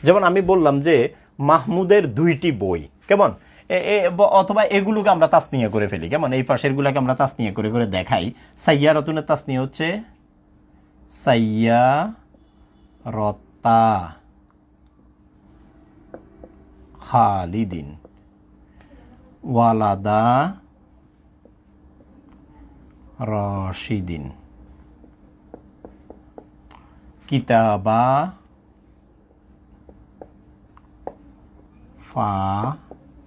[SPEAKER 1] যেমন আমি বললাম যে মাহমুদের 2টি বই। কেমন? অথবা এগুলোকে আমরা তাসনিয়া করে ফেলি। কেমন? এই পাশেরগুলোকে আমরা তাসনিয়া করে করে দেখাই। সাইয়ারাতুনের তাসনিয়া হচ্ছে সাইয়ারতা খালিদিন, ওয়ালাদা রশিদিন, কিতাবা ফাতিমাতা,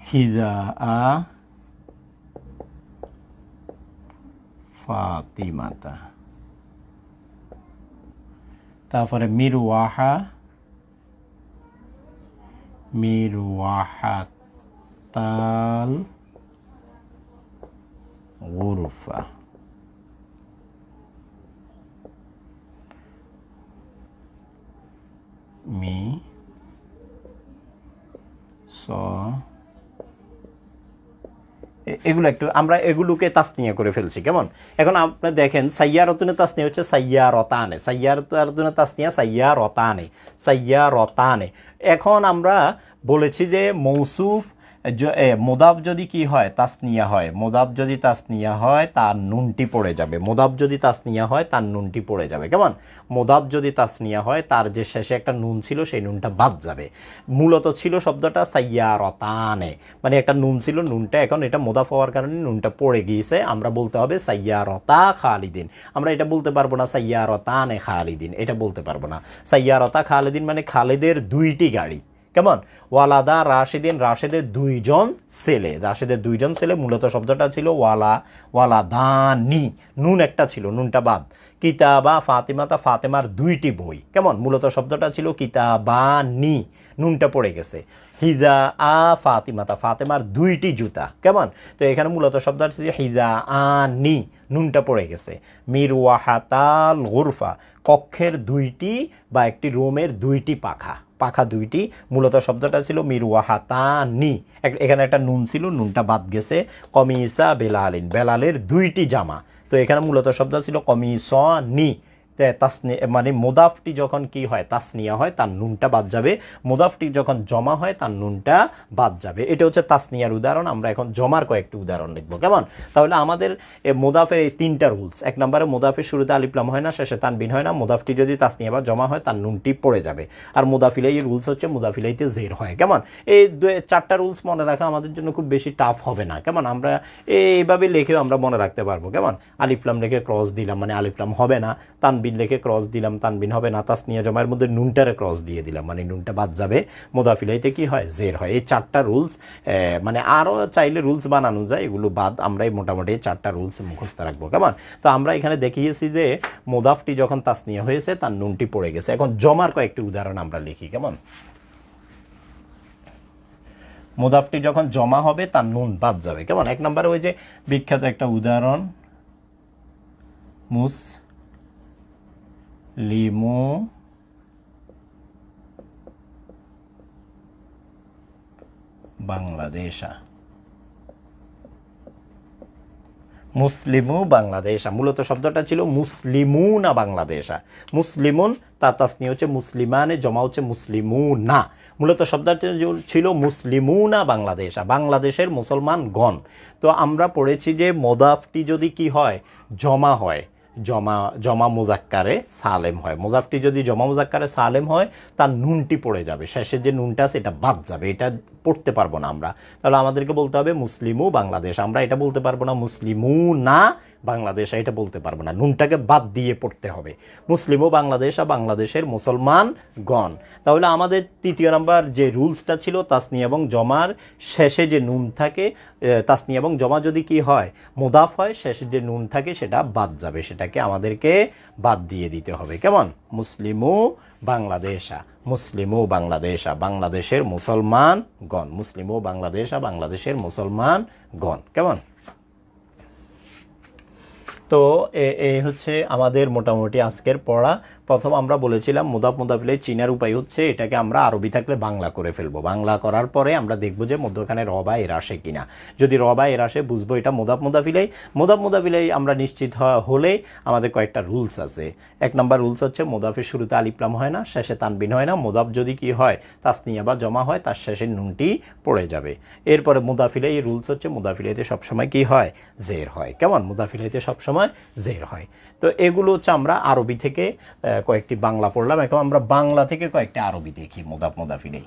[SPEAKER 1] হিজাআ ফাতিমাতা। তারপরে মিরওয়াহাতাল গুরফা, এগুলো একটু আমরা এগুলোকে তাসনিয়া করে ফেলছি। কেমন? এখন আপনি দেখেন সাইয়ারতুনের তাসনিয়া হচ্ছে সাইয়ারতানে, সাইয়ারতুনের তাসনিয়া সাইয়ারতানে। এখন আমরা বলেছি যে মৌসুফ মুদাফ যদি কি হয়, তাসনিয়া হয়, মুদাফ যদি তাসনিয়া হয় তার নুনটি পড়ে যাবে, মুদাফ যদি তাসনিয়া হয় তার নুনটি পড়ে যাবে। কেমন? মুদাফ যদি তাসনিয়া হয় তার যে শেষে একটা নুন ছিল সেই নুনটা বাদ যাবে। মূলত ছিল শব্দটা সাইয়ারতানে, মানে একটা নুন ছিল, নুনটা এখন এটা মুদাফ হওয়ার কারণে নুনটা পড়ে গিয়েছে, আমরা বলতে হবে সাইয়ারতা খালিদিন। আমরা এটা বলতে পারবো না সাইয়ারতানে খালিদিন, এটা বলতে পারবো না। সাইয়ারতা খালিদিন মানে খালিদের 2টি গাড়ি। কেমন? ওয়ালাদা রাশেদিন, রাশেদের 2জন ছেলে, রাশেদের 2জন ছেলে, মূলত শব্দটা ছিল ওয়ালাদানি, নুন একটা ছিল, নুনটা বাদ। কিতাবা ফাতিমাতা, ফাতেমার 2টি বই। কেমন? মূলত শব্দটা ছিল কিতাবানি, নুনটা পড়ে গেছে। হিজা আ ফাতিমাতা, ফাতেমার 2টি জুতা, কেমন? তো এখানে মূলত শব্দ হচ্ছে যে হিজা আ নি, নুনটা পড়ে গেছে। মিরওয়াহাতাল গুরফা, কক্ষের 2টি বা একটি রুমের 2টি পাখা, পাখা 2টি, মূলত শব্দটা ছিল মিরওয়াহাতানি, এখানে একটা নুন ছিল, নুনটা বাদ গেছে। কমিসা বেলালিন, বেলালের 2টি জামা, তো এখানে মূলত শব্দ ছিল কমিসনি। তাসনি মানে মোদাফটি যখন কি হয় তাসনিয়া হয় তার নুনটা বাদ যাবে, মোদাফটি যখন জমা হয় তার নুনটা বাদ যাবে। এটা হচ্ছে তাসনিয়ার উদাহরণ। আমরা এখন জমার কয়েকটি উদাহরণ লিখবো, কেমন? তাহলে আমাদের মোদাফের এই 3টা রুলস। 1 নম্বরে মোদাফের শুরুতে আলিফলাম হয় না, শেষে তানবিন হয় না, মোদাফটি যদি তাসনিয়া বা জমা হয় তার নুনটি পড়ে যাবে। আর মোদাফিলাই রুলস হচ্ছে মোদাফিলাইতে জের হয়, কেমন? এই 4টা রুলস মনে রাখা আমাদের জন্য খুব বেশি টাফ হবে না, কেমন? আমরা এইভাবে লিখেও আমরা মনে রাখতে পারবো, কেমন? আলিফলাম লিখে ক্রস দিলাম মানে আলিফলাম হবে না, তানবিন লিখে ক্রস দিলাম তানবিন হবে না, তাসনিয়া জমার মধ্যে নুনটারে ক্রস দিয়ে দিলাম মানে নুনটা বাদ যাবে, মোদাফিলাইতে কি হয় জের হয়। এই 4টা রুলস, মানে আরও চাইলে রুলস বানানো যায়, এগুলো বাদ আমরা এই মোটামুটি 4টা রুলস মুখস্থ রাখবো, কেমন? তো আমরা এখানে দেখিয়েছি যে মোদাফটি যখন তাসনিয়া হয়েছে তার নুনটি পড়ে গেছে। এখন জমার কয়েকটি উদাহরণ আমরা লিখি, কেমন? মোদাফটি যখন জমা হবে তার নুন বাদ যাবে, কেমন? 1 নম্বরে ওই যে বিখ্যাত একটা উদাহরণ, মুসলিমু বাংলাদেশা, মুসলিমু বাংলাদেশা, মূলত শব্দটা ছিল মুসলিমুনা বাংলাদেশা। মুসলিমুন তার তাসনিয়া হচ্ছে মুসলিমানে, জমা হচ্ছে মুসলিমুনা। মূলত শব্দটা ছিল মুসলিমুনা বাংলাদেশা, বাংলাদেশের মুসলমানগণ। তো আমরা পড়েছি যে মোদাফটি যদি কি হয় জমা হয়, জমা মুজাক্কারে সালেম হয়, মোজাফটি যদি জমা মুজাক্কারে সালেম হয় তার নুনটি পড়ে যাবে, শেষে যে নুনটা আছে এটা বাদ যাবে, এটা পড়তে পারবো না আমরা। তাহলে আমাদেরকে বলতে হবে মুসলিমু বাংলাদেশ, আমরা এটা বলতে পারবো না মুসলিমু না বাংলাদেশ, এটা বলতে পারবো না, নুনটাকে বাদ দিয়ে পড়তে হবে। মুসলিমু বাংলাদেশ, বাংলাদেশের মুসলমানগণ। তাহলে আমাদের 3য় নাম্বার যে রুলসটা ছিল তাসনিয়া এবং জমার শেষে যে নুন থাকে, তাসনিয়া এবং জমা যদি কি হয় মুদাফ হয়, শেষে যে নুন থাকে সেটা বাদ যাবে, সেটাকে আমাদেরকে বাদ দিয়ে দিতে হবে, কেমন? মুসলিমু বাংলাদেশা, মুসলিমু বাংলাদেশা, বাংলাদেশের মুসলমানগণ, মুসলিমু বাংলাদেশা, বাংলাদেশের মুসলমানগণ, কেমন? তো এই হচ্ছে আমাদের মোটামুটি আজকের পড়া। প্রথম আমরা বলেছিলাম মুদাফ মুদাফিলে চিনার উপায় হচ্ছে এটাকে আমরা আরবি থাকলে বাংলা করে ফেলবো, বাংলা করার পরে আমরা দেখবো যে মধ্যখানে র বা এর আসে কিনা, যদি র বা এর আসে বুঝবো এটা মুদাফ মুদাফিলাই। মুদাফ মুদাফিলাই আমরা নিশ্চিত হলে আমাদের কয়েকটা রুলস আছে। 1 নম্বর রুলস হচ্ছে মুদাফের শুরুতে আলিফলাম হয় না, শেষে তানবিন হয় না, মুদাফ যদি কি হয় তাসনিয়া বা জমা হয় তার শেষে নুনটি পড়ে যাবে। এরপরে মুদাফিলাই রুলস হচ্ছে মুদাফিলাইতে সবসময় কি হয় জের হয়, কেমন? মুদাফিলাইতে সবসময় জের হয়। তো এগুলো হচ্ছে আমরা আরবি থেকে কয়েকটি বাংলা পড়লাম, এখন আমরা বাংলা থেকে কয়েকটি আরবি দেখি মুদাফ মুদাফিলাই।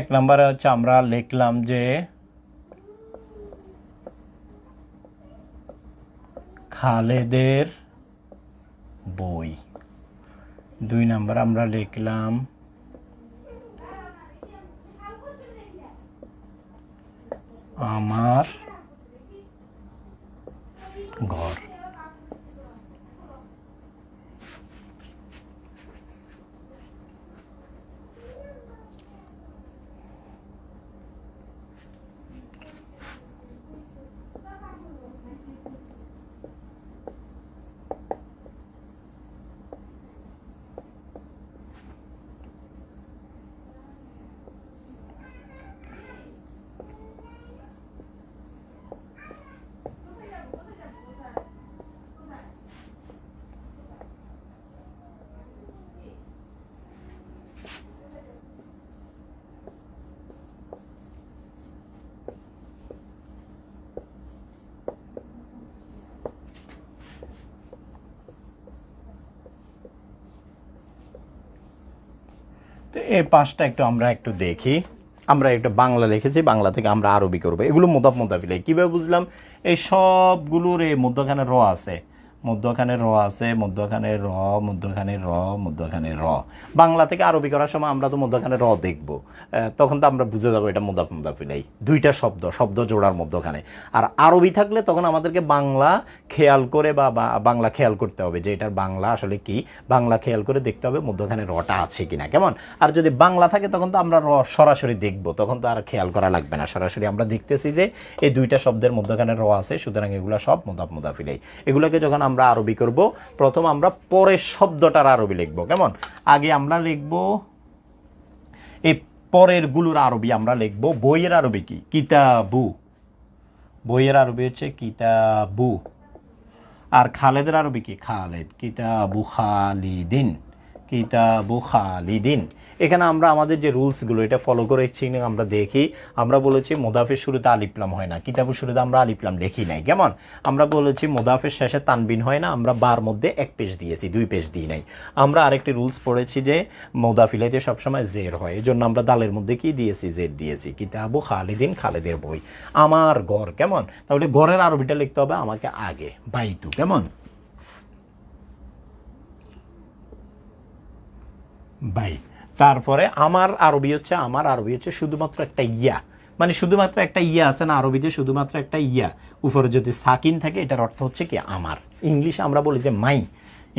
[SPEAKER 1] এক নম্বরে হচ্ছে আমরা লিখলাম যে খালেদের বই। 2 নম্বর আমরা লিখলাম আমার ঘর। তো এই 5টা আমরা একটু দেখি। আমরা একটা বাংলা লিখেছি, বাংলা থেকে আমরা আরবি করবো। এগুলো মুদাফ মুদাফিলাই কীভাবে বুঝলাম? এই সবগুলোর এই মধ্যখানে র আছে, মধ্যখানে র আছে, মধ্যখানে র, মধ্যখানে র, মধ্যখানে র। বাংলা থেকে আরবি করার সময় আমরা তো মধ্যখানে র দেখব, তখন তো আমরা বুঝে যাবো এটা মুদাফ মুদাফ ইলাইহি, দুইটা শব্দ জোড়ার মধ্যখানে। আর আরবি থাকলে তখন আমাদেরকে বাংলা খেয়াল করে বা বাংলা খেয়াল করতে হবে যে এটার বাংলা আসলে কি, বাংলা খেয়াল করে দেখতে হবে মধ্যখানে রটা আছে কিনা, কেমন। আর যদি বাংলা থাকে তখন তো আমরা র সরাসরি দেখব, তখন তো আর খেয়াল করা লাগবে না, সরাসরি আমরা দেখতেছি যে এই দুইটা শব্দের মধ্যখানে র আছে, সুতরাং এগুলো সব মুদাফ মুদাফ ইলাইহি। এগুলোকে যখন আমরা আরবি করব, প্রথম আমরা পরের শব্দটার আরবি লিখব, কেমন। আগে আমরা লিখব এই পরের গুলোর আরবি আমরা লিখব। বইয়ের আরবি কি? কিতাবু। বইয়ের আরবি হচ্ছে কিতাবু। আর খালেদের আরবি কি? খালেদ। কিতাবু খালিদিন, কিতাবু খালিদিন। এখানে আমরা আমাদের যে রুলসগুলো এটা ফলো করেছি আমরা দেখি। আমরা বলেছি মোদাফের শুরুতে আলিফলাম হয় না, কিতাবুর শুরুতে আমরা আলিফলাম লিখি নাই, কেমন। আমরা বলেছি মোদাফের শেষে তানবিন হয় না, আমরা বার মধ্যে এক পেশ দিয়েছি, দুই পেশ দিই নাই। আমরা আরেকটি রুলস পড়েছি যে মোদাফ ইলাইহিতে সবসময় জের হয়, এই জন্য আমরা দালের মধ্যে কি দিয়েছি? জের দিয়েছি। কিতাবু খালিদিন, খালেদের বই। আমার ঘর, কেমন। তাহলে ঘরের আরবিটা লিখতে হবে আমাকে আগে, বাইতু, কেমন। বাই। তারপরে আমার আরবি হচ্ছে শুধুমাত্র একটা ইয়া, মানে শুধুমাত্র একটা ইয়া আছে না আরবিতে, শুধুমাত্র একটা ইয়া, উপরে যদি সাকিন থাকে এটার অর্থ হচ্ছে কি? আমার। ইংলিশে আমরা বলি যে মাই,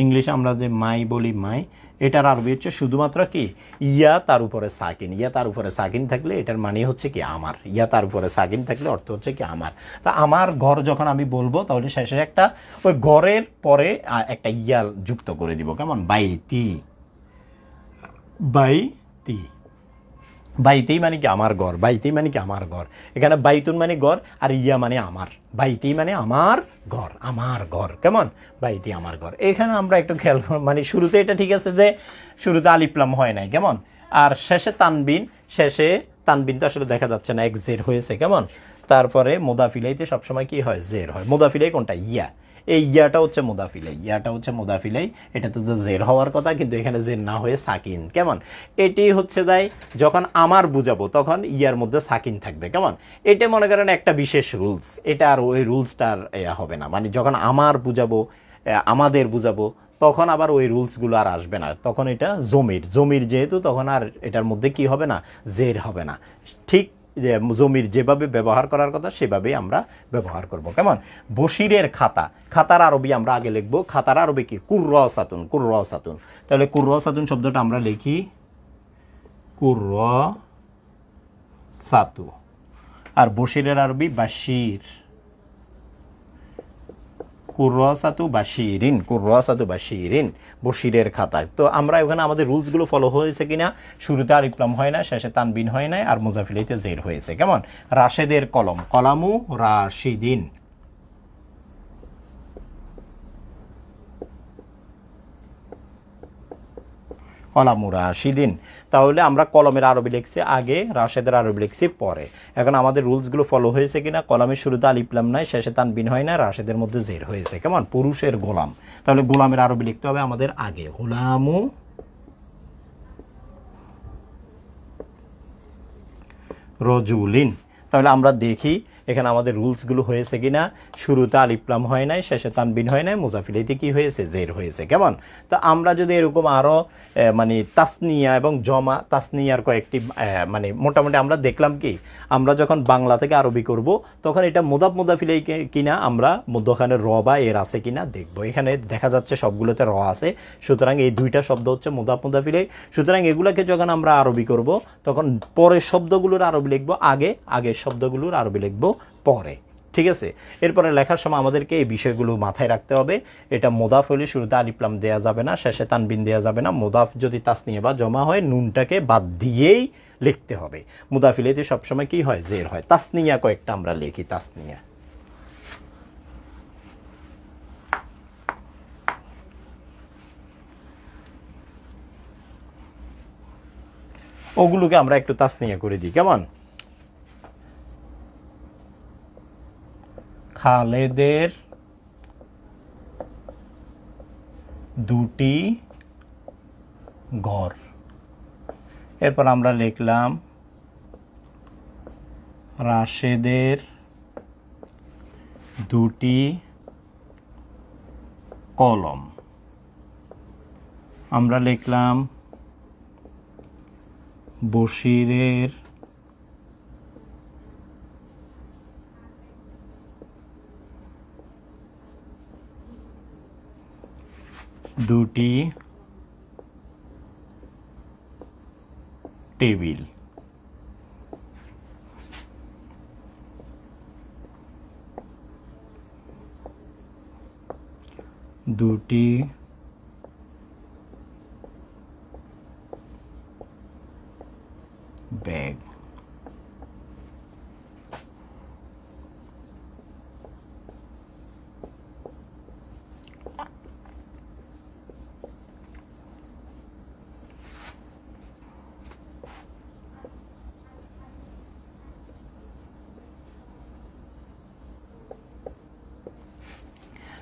[SPEAKER 1] ইংলিশে আমরা যে মাই বলি, মাই, এটার আরবি হচ্ছে শুধুমাত্র কি? ইয়া তার উপরে সাকিন। ইয়া তার উপরে সাকিন থাকলে এটার মানে হচ্ছে কি? আমার। ইয়া তার উপরে সাকিন থাকলে অর্থ হচ্ছে কি? আমার। তা আমার ঘর যখন আমি বলবো তাহলে শেষে একটা ওই ঘরের পরে একটা ইয়া যুক্ত করে দিব, কেমন। বাইতি, বাইতি। বাইতেই মানে কি? আমার ঘর। বাইতেই মানে কি? আমার ঘর। এখানে বাইতুন মানে ঘর, আর ইয়া মানে আমার। বাইতেই মানে আমার ঘর, আমার ঘর, কেমন। বাইতি, আমার ঘর। এখানে আমরা একটু খেয়াল, মানে শুরুতে এটা ঠিক আছে যে শুরুতে আলিফলাম হয় নাই, কেমন। আর শেষে তানবিন, শেষে তানবিন তো আসলে দেখা যাচ্ছে না, এক জের হয়েছে, কেমন। তারপরে মোদাফ ইলাইহিতে সবসময় কি হয়? জের হয়। মোদাফ ইলাইহি কোনটা? ইয়া। এই ইয়াটা হচ্ছে মোদাফ ইলাইহি, ইয়াটা হচ্ছে মোদাফ ইলাইহি। এটা তো জের হওয়ার কথা, কিন্তু এখানে জের না হয়ে সাকিন, কেমন। এটি হচ্ছে তাই যখন আমার বুঝাবো তখন ইয়ার মধ্যে সাকিন থাকবে, কেমন। এটা মনে করেন একটা বিশেষ রুলস, এটা আর ওই রুলসটার হবে না, মানে যখন আমার বুঝাবো, আমাদের বুঝাবো, তখন আবার ওই রুলসগুলো আর আসবে না, তখন এটা জমির যেহেতু, তখন আর এটার মধ্যে কি হবে না? জের হবে না। ঠিক যে জমির যেভাবে ব্যবহার করার কথা সেভাবেই আমরা ব্যবহার করব, কেমন। বশিরের খাতা, খাতার আরবি আমরা আগে লিখব। খাতার আরবি কি? কুররাসাতুন, কুররাসাতুন। তাহলে কুররাসাতুন শব্দটা আমরা লিখি কুররাসাতু। আর বশিরের আরবি বাশির, কুররাসাতু বাশিরিন, কুররাসাতু বাশিরিন। বশিরের খাতায় তো আমরা ওখানে আমাদের রুলসগুলো ফলো হয়েছে কিনা? শুরুতে আলিফলাম হয় না, শেষে তানবিন হয় না, আর মুজাফ ইলাইহিতে জের হয়েছে, কেমন। রাশেদের কলম, কলামু রাশিদিন। কলামু রাশিদিন। তাহলে আমরা কলমের আরবি লিখছি আগে, রাশেদের আরবি লিখছি পরে। এখন আমাদের রুলসগুলো ফলো হয়েছে কিনা? কলামের শুরুতে আলিফলাম নাই, শেষে তানবিন হয় না, রাশেদের মধ্যে জের হয়েছে, কেমন। পুরুষের গোলাম, তাহলে গোলামের আরবি লিখতে হবে আমাদের আগে, গোলামু রজুলিন। তাহলে আমরা দেখি এখানে আমাদের রুলসগুলো হয়েছে কিনা। শুরুতে আলিফলাম হয় নাই, শেষে তানবিন হয় নাই, মুজাফ ইলাইহিতে কি হয়েছে? জের হয়েছে, কেমন। তো আমরা যদি এরকম আরও মানে তাসনিয়া এবং জমা, তাসনিয়ার কয়েকটি মানে মোটামুটি আমরা দেখলাম কি, আমরা যখন বাংলা থেকে আরবি করব তখন এটা মুদাফ ইলাইহি কিনা আমরা মধ্যখানে র বা এর আছে কিনা দেখব। এখানে দেখা যাচ্ছে সবগুলোতে র আছে, সুতরাং এই দুইটা শব্দ হচ্ছে মুদাফ ইলাইহি। সুতরাং এগুলোকে যখন আমরা আরবি করব তখন পরের শব্দগুলোর আরবি লিখব আগে, আগের শব্দগুলোর আরবি লিখব পরে, ঠিক আছে। এরপরে লেখার সময় আমাদেরকে এই বিষয়গুলো মাথায় রাখতে হবে। এটা মুদাফ হলে শুরুতে আলিফলাম দেওয়া যাবে না, শেষে তানবিন দেওয়া যাবে না। মুদাফ যদি তাসনিয়া বা জমা হয় নুনটাকে বাদ দিয়েই লিখতে হবে। মুদাফ ইলাইহিতে সবসময় কি হয়? জের হয়। তাসনিয়া কয়েকটা আমরা লিখি, তাসনিয়া। ওগুলোকে আমরা একটু তাসনিয়া করে দিই, কেমন। খালেদের দুটি ঘর। এরপর আমরা লিখলাম রাশেদের দুটি কলম। আমরা লিখলাম বশিরের দুটি টেবিল। দুটি ব্যাগ।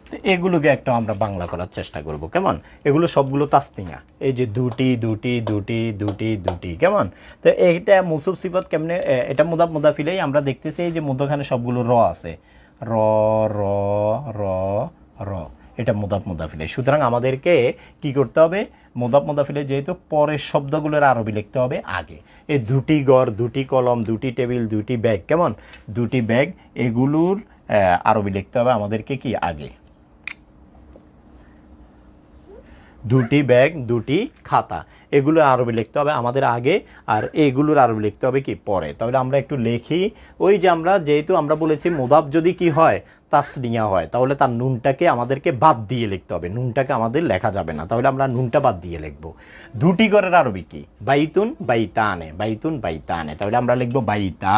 [SPEAKER 1] তো এগুলোকে একটা আমরা বাংলা করার চেষ্টা করব, কেমন? এগুলো সবগুলো তাসনিয়া, এই যে দুটি দুটি দুটি দুটি দুটি, কেমন? তো এইটা মুসুব সিফাত কেমনে, এটা মুদাফ মুদাফিলেই আমরা দেখতেছি এই যে মধ্যখানে সবগুলো র আছে, র র র র, এটা মুদাফ মুদাফিলে। সুতরাং আমাদেরকে কি করতে হবে, মুদাফ মুদাফিলে যেহেতু পরের শব্দগুলোর আরবি লিখতে হবে আগে। এই দুটি ঘর, দুটি কলম, দুটি টেবিল, দুটি ব্যাগ, কেমন? দুটি ব্যাগ, এগুলোর আরবি লিখতে হবে আমাদেরকে কি আগে। দুটি ব্যাগ, দুটি খাতা, এগুলো আরবি লিখতে হবে আমাদের আগে, আর এগুলোর আরবি লিখতে হবে কি পরে। তাহলে আমরা একটু লিখি। ওই যে আমরা যেহেতু আমরা বলেছি মুদাফ যদি কি হয়, তাসনিয়া হয়, তাহলে তার নুনটাকে আমাদেরকে বাদ দিয়ে লিখতে হবে, নুনটাকে আমাদের লেখা যাবে না, তাহলে আমরা নুনটা বাদ দিয়ে লিখবো। দুটি ঘরের আরবি কি, বাইতুন বাইতানে, বাইতুন বাইতানে, তাহলে আমরা লিখবো বাইতা,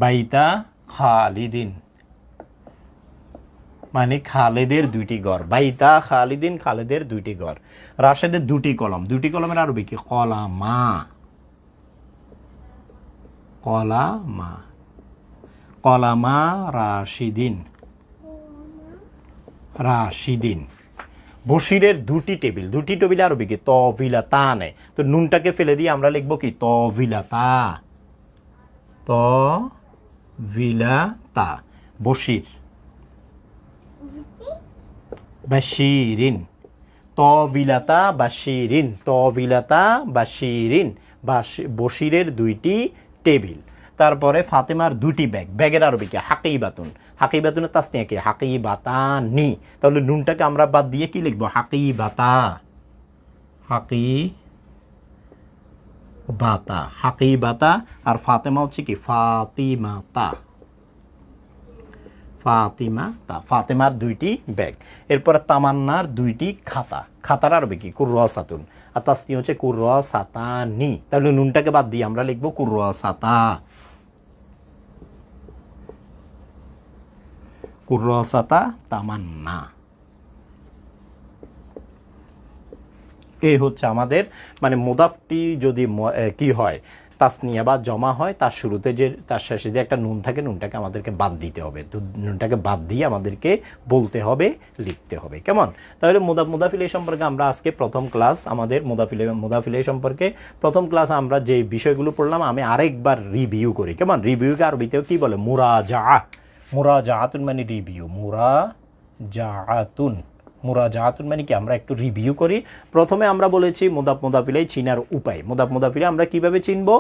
[SPEAKER 1] বাইতা খালিদিন, মানে খালেদের দুইটি ঘর, বাইতা খালিদিন, খালেদের দুইটি ঘর। রাশেদের দুটি কলম, দুটি কলমের আরবি কি, কলামা, কলামা, কলামা রাশিদিন, রাশিদিন। বশিরের দুটি টেবিল, দুটি টেবিল আরবি কি, তবিলাতানে, তো নুনটাকে ফেলে দিয়ে আমরা লিখবো কি, তবিলাতা, তবিলাতা। বশির, বাশিরিন, তবিলাতা বাশিরিন, তবিলাতা বাশিরিন, বশিরের দুইটি টেবিল। তারপরে ফাতেমার দুটি ব্যাগ, ব্যাগের আরবি কি, হাকিবাতুন, হাকিবাতুনের তাসনিয়া কি, হাকিবাতানি, তাহলে নুনটাকে আমরা বাদ দিয়ে কি লিখবো, হাকিবাতা, হাকিবাতা, হাকিবাতা। আর ফাতেমা হচ্ছে কি, ফাতিমাতা, ফাতিমাতা, ফাতেমার দুইটি ব্যাগ। এরপরে তামান্নার দুইটি খাতা, খাতার আরবি কি, কুররাসাতুন, আর তাসনি হচ্ছে কুররাসাতানি, তাহলে নুনটাকে বাদ দিয়ে আমরা লিখবো কুররাসাতা, কুররাসাতা তামান্না। এই হচ্ছে আমাদের মানে মুদাফটি যদি কি হয়, তাসনিয়া বা জমা হয়, তার শুরুতে যে তার শেষে যে একটা নুন থাকে, নুনটাকে আমাদেরকে বাদ দিতে হবে, তো নুনটাকে বাদ দিয়ে আমাদেরকে বলতে হবে, লিখতে হবে, কেমন? তাহলে মুদাফিলে সম্পর্কে আমরা আজকে প্রথম ক্লাস, আমাদের মুদাফিলে সম্পর্কে প্রথম ক্লাস আমরা যে বিষয়গুলো পড়লাম আমি আরেকবার রিভিউ করি, কেমন? রিভিউকে আরবিতেও কি বলে, মুরাজা, মুরাজাতুন মানে রিভিউ, মুরাজাতুন, মুরাজাতুন মানে কি, আমরা একটু রিভিউ করি। প্রথমে আমরা বলেছি মুদাফ মুদাফিলে চিনার উপায়, মুদাফ মুদাফিলে আমরা কিভাবে চিনবো,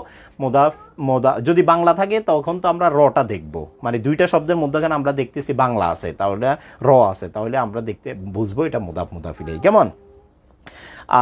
[SPEAKER 1] যদি বাংলা থাকে তখন তো আমরা রটা দেখব, মানে দুইটা শব্দের মধ্যখানে আমরা দেখতেছি বাংলা আছে, তাহলে র আছে, তাহলে আমরা দেখতে বুঝবো এটা মুদাফ মুদাফিলেই, কেমন?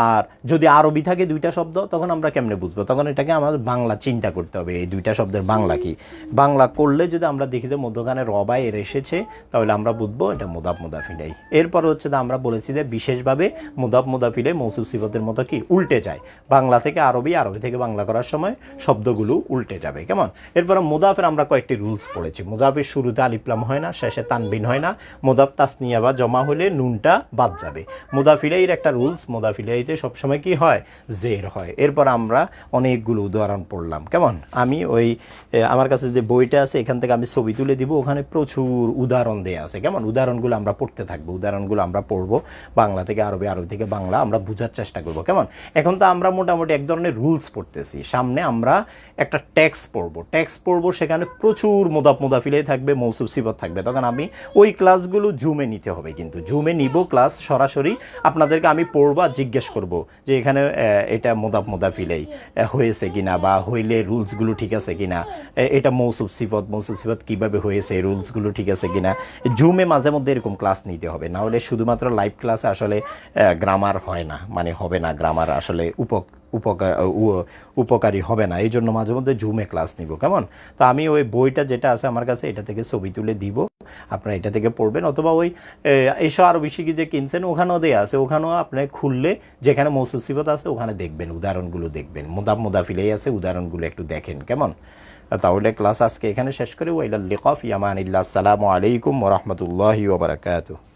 [SPEAKER 1] আর যদি আরবি থাকে দুইটা শব্দ, তখন আমরা কেমনে বুঝবো, তখন এটাকে আমাদের বাংলা চিন্তা করতে হবে, এই দুইটা শব্দের বাংলা কি। বাংলা করলে যদি আমরা দেখি যে মধ্যখানে র বা এর এসেছে, তাহলে আমরা বুঝবো এটা মুদাফ মুদাফিলাই। এরপর হচ্ছে যে আমরা বলেছি যে বিশেষভাবে মুদাফ মুদাফিলে মৌসুফ সিফতের মতো কি উল্টে যায়, বাংলা থেকে আরবি, আরবি থেকে বাংলা করার সময় শব্দগুলো উল্টে যাবে, কেমন? এরপর মুদাফের আমরা কয়েকটি রুলস পড়েছি। মুদাফের শুরুতে আলিফলাম হয় না, শেষে তানবিন হয় না, মুদাফ তাসনিয়া বা জমা হলে নুনটা বাদ যাবে। মুদাফিলের একটা রুলস, মুদাফিলে ইলাইতে সবসময় কি হয়, জের হয়। এরপর আমরা অনেকগুলো উদাহরণ পড়লাম, কেমন? আমি ওই আমার কাছে যে বইটা আছে এখান থেকে আমি ছবি তুলে দিব, ওখানে প্রচুর উদাহরণ দেয়া আছে, কেমন? উদাহরণগুলো আমরা পড়তে থাকবো, উদাহরণগুলো আমরা পড়বো, বাংলা থেকে আরবি, আরবি থেকে বাংলা, আমরা বোঝার চেষ্টা করবো, কেমন? এখন তো আমরা মোটামুটি এক ধরনের রুলস পড়তেছি, সামনে আমরা একটা টেক্সট পড়বো, সেখানে প্রচুর মুদাফিলাই থাকবে, মৌসুফ সিফত থাকবে। তখন আমি ওই ক্লাসগুলো জুমে নিতে হবে, কিন্তু জুমে নিব ক্লাস সরাসরি, আপনাদেরকে আমি পড়বো আর জিজ্ঞেস করব যে এখানে এটা মুদাফিলাই হয়েছে কিনা, বা হইলে রুলসগুলো ঠিক আছে কিনা, এটা মৌসুফ সিফত কীভাবে হয়েছে, রুলসগুলো ঠিক আছে কিনা। জুমে মাঝে মধ্যে এরকম ক্লাস নিতে হবে, না হলে শুধুমাত্র লাইভ ক্লাসে আসলে গ্রামার হয় না, মানে হবে না, গ্রামার আসলে উপকারী হবে না। এই জন্য মাঝে মধ্যে জুমে ক্লাস নিব, কেমন? তো আমি ওই বইটা যেটা আছে আমার কাছে, এটা থেকে ছবি তুলে দিব, আপনারা এটা থেকে পড়বেন, অথবা ওই এসব আরও বেশি কি যে কিনছেন ওখানেও দেওয়া আছে, ওখানেও আপনি খুললে যেখানে মৌসুফ সিফত আছে ওখানে দেখবেন, উদাহরণগুলো দেখবেন, মুদাফিলাই আছে, উদাহরণগুলো একটু দেখেন, কেমন? তাহলে ক্লাস আজকে এখানে শেষ করে ওয়াইলাল লিকা ফি আমানিল্লাহ। আসসালামু আলাইকুম ওয়া রাহমাতুল্লাহি ওয়া বারাকাতুহু।